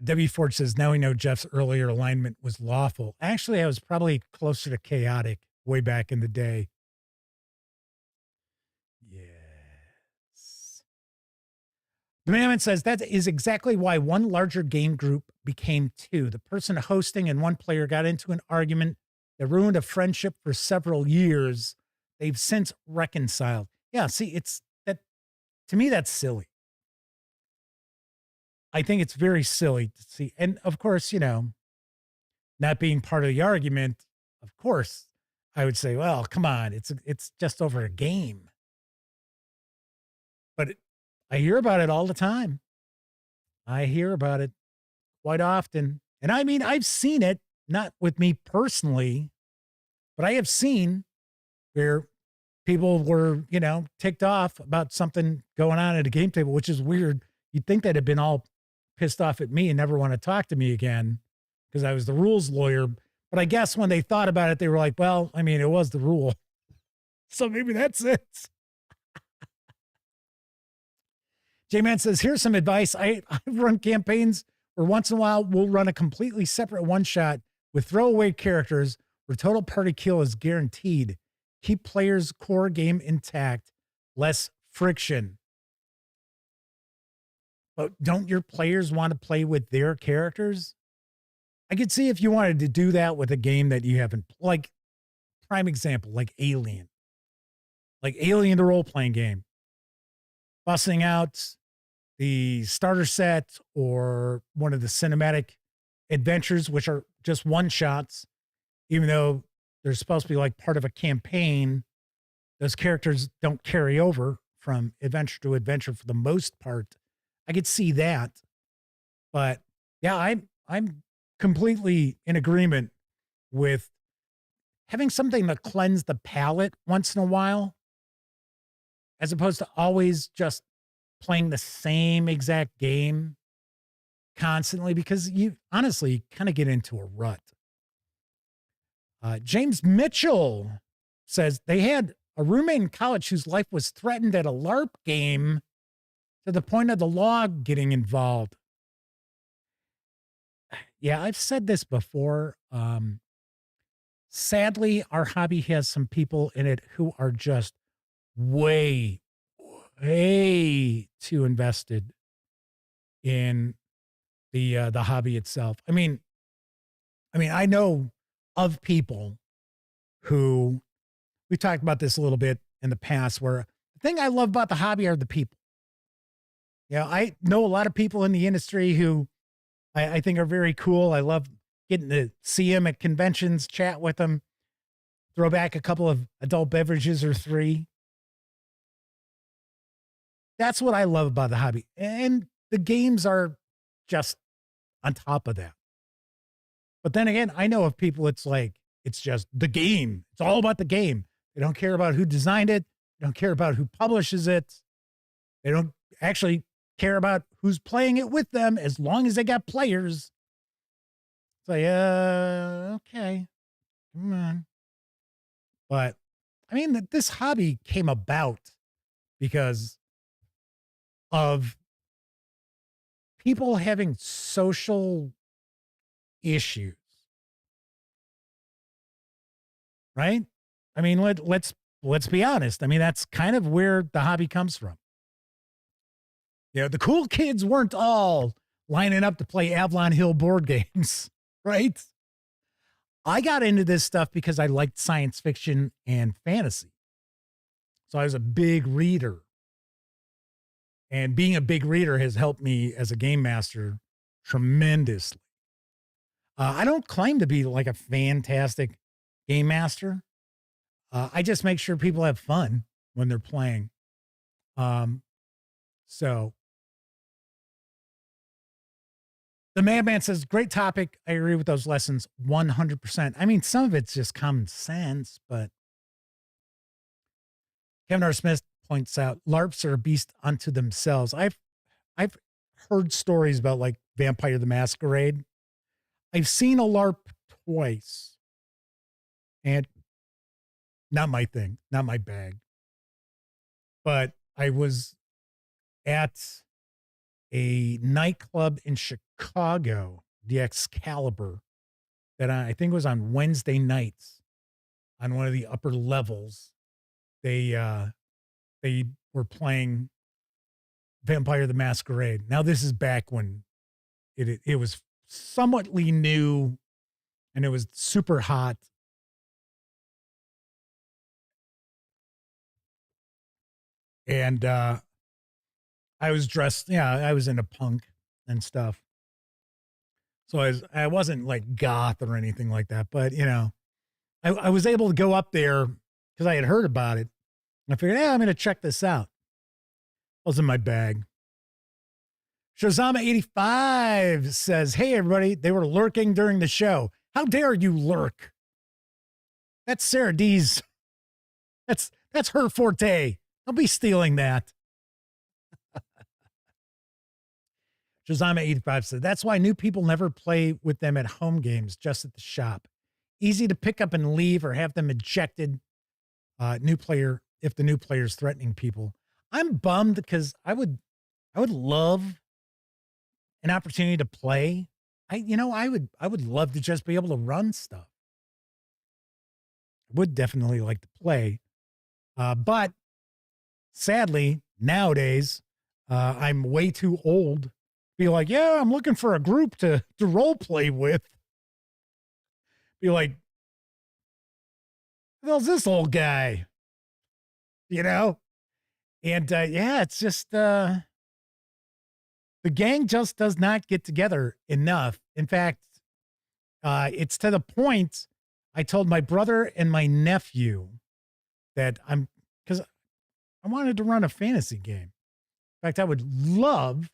S1: W. Ford says, now we know Jeff's earlier alignment was lawful. Actually, I was probably closer to chaotic way back in the day. Yes. The Mammoth says that is exactly why one larger game group became two. The person hosting and one player got into an argument that ruined a friendship for several years. They've since reconciled. Yeah, see, it's that to me, that's silly. I think it's very silly to see. And of course, you know, not being part of the argument, of course, I would say, well, come on, it's just over a game. But I hear about it all the time. I hear about it quite often. And I mean, I've seen it, not with me personally, but I have seen where people were, you know, ticked off about something going on at a game table, which is weird. You'd think they'd have been all pissed off at me and never want to talk to me again because I was the rules lawyer. But I guess when they thought about it, they were like, well, I mean, it was the rule. So maybe that's it. J-Man says, here's some advice. I've run campaigns where once in a while we'll run a completely separate one-shot with throwaway characters where total party kill is guaranteed. Keep players' core game intact, less friction. But don't your players want to play with their characters? I could see if you wanted to do that with a game that you haven't, like, prime example, like Alien. Like Alien, the role-playing game. Busting out the starter set or one of the cinematic adventures, which are just one-shots, even though they're supposed to be like part of a campaign. Those characters don't carry over from adventure to adventure for the most part. I could see that. But yeah, I'm completely in agreement with having something to cleanse the palate once in a while, as opposed to always just playing the same exact game constantly, because you honestly kind of get into a rut. James Mitchell says they had a roommate in college whose life was threatened at a LARP game to the point of the law getting involved. Yeah, I've said this before. Sadly, our hobby has some people in it who are just way too invested in the hobby itself. I mean, I know of people who, we talked about this a little bit in the past, where the thing I love about the hobby are the people. Yeah, I know a lot of people in the industry who I think are very cool. I love getting to see them at conventions, chat with them, throw back a couple of adult beverages or 3. That's what I love about the hobby. And the games are just on top of that. But then again, I know of people, it's like, it's just the game. It's all about the game. They don't care about who designed it. They don't care about who publishes it. They don't actually care about who's playing it with them, as long as they got players. It's like, okay, come on. But I mean, this hobby came about because of people having social issues, right? I mean, let's be honest. I mean, that's kind of where the hobby comes from. You know, the cool kids weren't all lining up to play Avalon Hill board games, right? I got into this stuff because I liked science fiction and fantasy. So I was a big reader. And being a big reader has helped me as a game master tremendously. I don't claim to be like a fantastic game master. I just make sure people have fun when they're playing. So the Madman says, great topic. I agree with those lessons 100%. I mean, some of it's just common sense, but Kevin R. Smith points out LARPs are a beast unto themselves. I've heard stories about like Vampire the Masquerade. I've seen a LARP twice. And not my thing, not my bag. But I was at a nightclub in Chicago, the Excalibur, that I think was on Wednesday nights on one of the upper levels. They were playing Vampire the Masquerade. Now this is back when it was somewhatly new and it was super hot. And I was dressed, I was into punk and stuff. So I wasn't like goth or anything like that, but I was able to go up there because I had heard about it. I figured, I'm going to check this out. Wasn't my bag. Shazama85 says, hey, everybody, they were lurking during the show. How dare you lurk? That's Sarah D's. That's her forte. Don't be stealing that. Shazama85 said, that's why new people never play with them at home games, just at the shop. Easy to pick up and leave or have them ejected. New player, if the new player is threatening people. I'm bummed because I would love an opportunity to play. I would love to just be able to run stuff. I would definitely like to play. But sadly, nowadays, I'm way too old to be like, yeah, I'm looking for a group to role play with. Be like, who the hell's this old guy? And it's just the gang just does not get together enough. In fact, it's to the point I told my brother and my nephew that because I wanted to run a fantasy game. In fact, I would love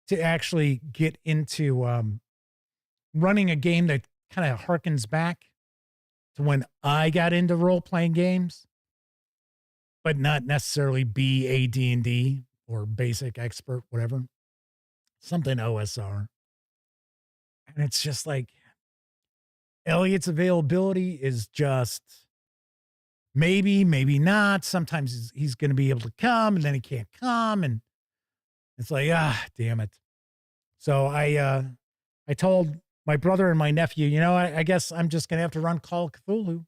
S1: to actually get into running a game that kind of harkens back to when I got into role-playing games, but not necessarily be a D&D or basic expert, whatever. Something OSR. And it's just like, Elliot's availability is just maybe not. Sometimes he's going to be able to come and then he can't come. And it's like, damn it. So I told my brother and my nephew, I guess I'm just going to have to run Call of Cthulhu.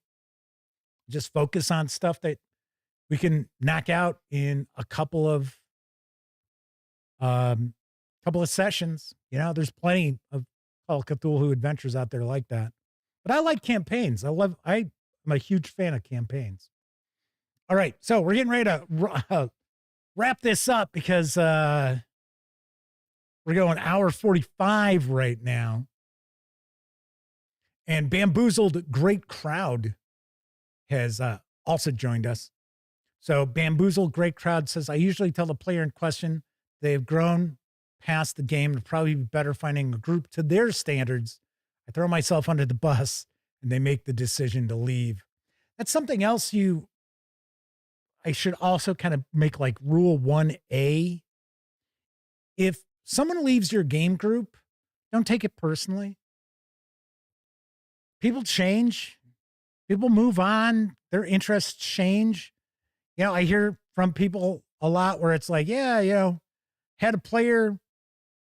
S1: Just focus on stuff that we can knock out in a couple of sessions. There's plenty of Call of Cthulhu adventures out there like that. But I like campaigns. I'm a huge fan of campaigns. All right, so we're getting ready to wrap this up because we're going hour 45 right now. And Bamboozled Great Crowd has also joined us. So Bamboozled Great Crowd says, I usually tell the player in question they have grown past the game and probably be better finding a group to their standards. I throw myself under the bus and they make the decision to leave. That's something else I should also kind of make like rule 1A. If someone leaves your game group, don't take it personally. People change. People move on. Their interests change. I hear from people a lot where it's like, had a player,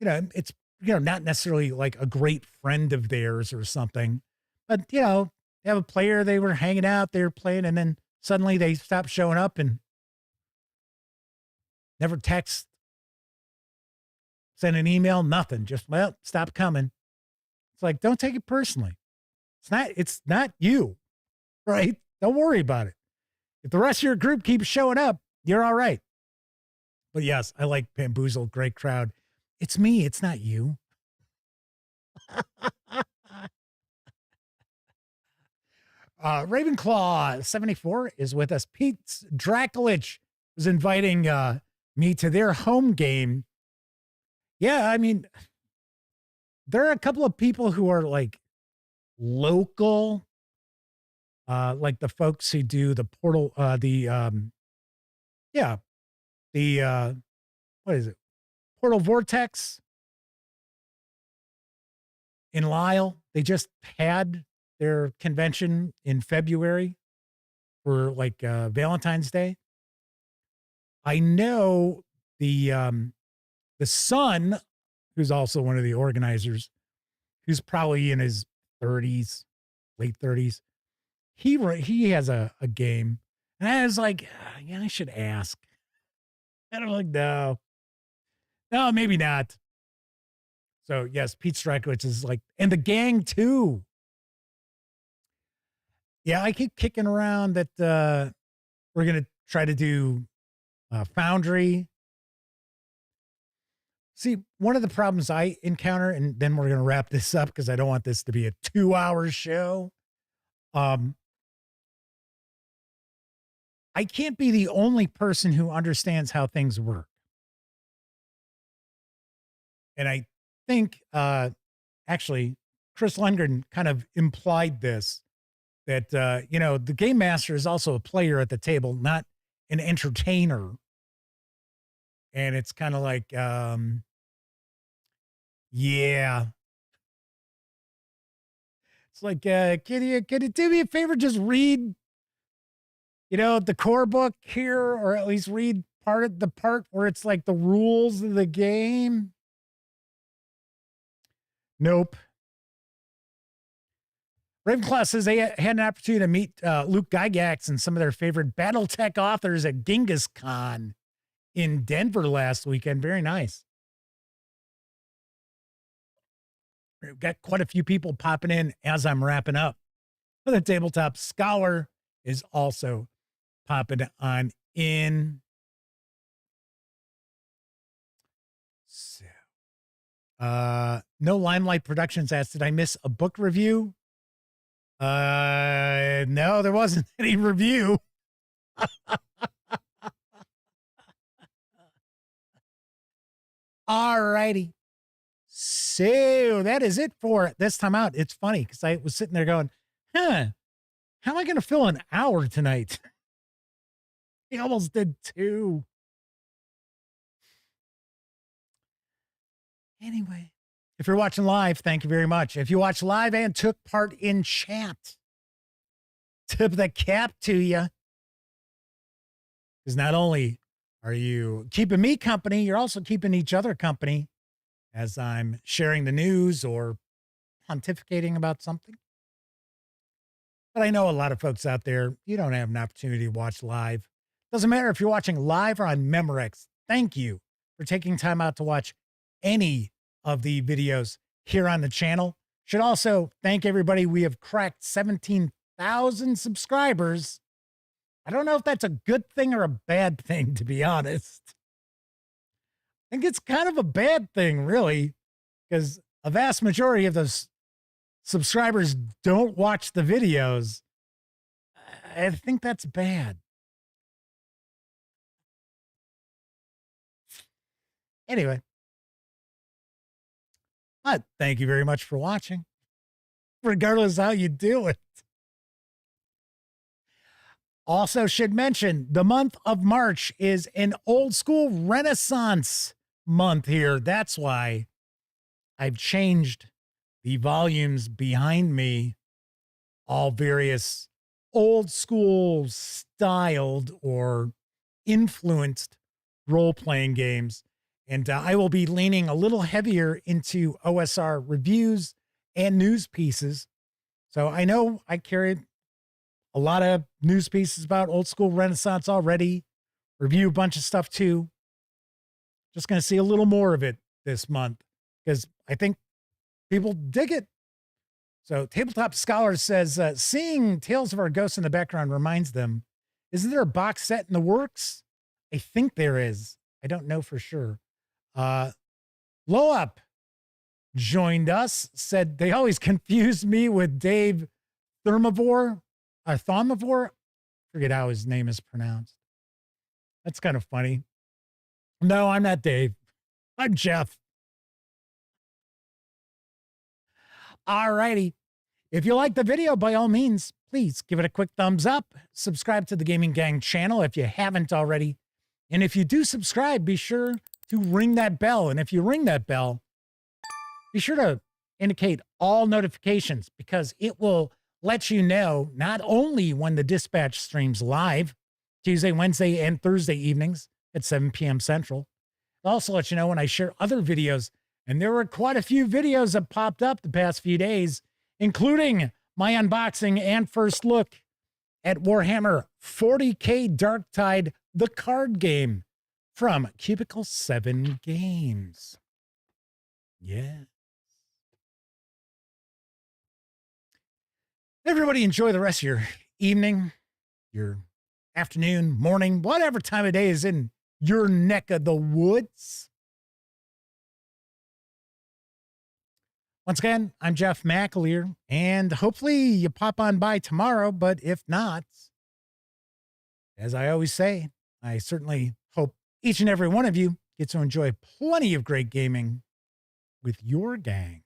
S1: it's, not necessarily like a great friend of theirs or something, but, they have a player, they were hanging out, they were playing, and then suddenly they stopped showing up and never text, send an email, nothing. Just, stop coming. It's like, don't take it personally. It's not you, right? Don't worry about it. If the rest of your group keeps showing up, you're all right. But yes, I like Bamboozled Great Crowd. It's me. It's not you. Ravenclaw 74 is with us. Pete Drakulich was inviting me to their home game. Yeah, I mean, there are a couple of people who are like local, like the folks who do the portal, what is it? Portal Vortex in Lisle. They just had their convention in February. for like Valentine's Day. I know the son, who's also one of the organizers, who's probably in his 30s, late 30s. He has a game, and I was like, yeah, I should ask. And I'm like, no, maybe not. So yes, Pete Strykowitz is like, and the gang too. Yeah, I keep kicking around that we're gonna try to do Foundry. See, one of the problems I encounter, and then we're gonna wrap this up because I don't want this to be a 2-hour show. I can't be the only person who understands how things work. And I think, actually, Chris Lundgren kind of implied this, that, the game master is also a player at the table, not an entertainer. And it's kind of like, yeah. It's like, can you do me a favor? Just read, the core book here, or at least read the part where it's like the rules of the game. Nope. Ravenclaw says they had an opportunity to meet Luke Gygax and some of their favorite Battletech authors at Genghis Khan in Denver last weekend. Very nice. We've got quite a few people popping in as I'm wrapping up. The Tabletop Scholar is also popping on in. So, no Limelight Productions asked, did I miss a book review? No, there wasn't any review. All righty. So that is it for this time out. It's funny because I was sitting there going, how am I going to fill an hour tonight? He almost did 2. Anyway, if you're watching live, thank you very much. If you watch live and took part in chat, tip the cap to you. Because not only are you keeping me company, you're also keeping each other company as I'm sharing the news or pontificating about something. But I know a lot of folks out there, you don't have an opportunity to watch live. Doesn't matter if you're watching live or on Memorex. Thank you for taking time out to watch any of the videos here on the channel. Should also thank everybody. We have cracked 17,000 subscribers. I don't know if that's a good thing or a bad thing, to be honest. I think it's kind of a bad thing, really, because a vast majority of those subscribers don't watch the videos. I think that's bad. Anyway, but thank you very much for watching, regardless how you do it. Also should mention, the month of March is an old school Renaissance month here. That's why I've changed the volumes behind me, all various old school styled or influenced role-playing games. And I will be leaning a little heavier into OSR reviews and news pieces. So I know I carried a lot of news pieces about old school Renaissance already. Review a bunch of stuff too. Just going to see a little more of it this month because I think people dig it. So Tabletop Scholar says, seeing Tales of Our Ghosts in the background reminds them, isn't there a box set in the works? I think there is. I don't know for sure. Low Up joined us, said they always confuse me with Dave Thomavor. Forget how his name is pronounced. That's kind of funny. No, I'm not Dave. I'm Jeff. All righty. If you like the video, by all means, please give it a quick thumbs up. Subscribe to the Gaming Gang channel if you haven't already. And if you do subscribe, be sure to ring that bell. And if you ring that bell, be sure to indicate all notifications because it will let you know not only when the Dispatch streams live, Tuesday, Wednesday, and Thursday evenings at 7 p.m. Central. I'll also let you know when I share other videos. And there were quite a few videos that popped up the past few days, including my unboxing and first look at Warhammer 40K Darktide, the card game from Cubicle 7 Games. Yeah. Everybody enjoy the rest of your evening, your afternoon, morning, whatever time of day is in your neck of the woods. Once again, I'm Jeff McAleer, and hopefully you pop on by tomorrow, but if not, as I always say, I certainly hope each and every one of you get to enjoy plenty of great gaming with your gang.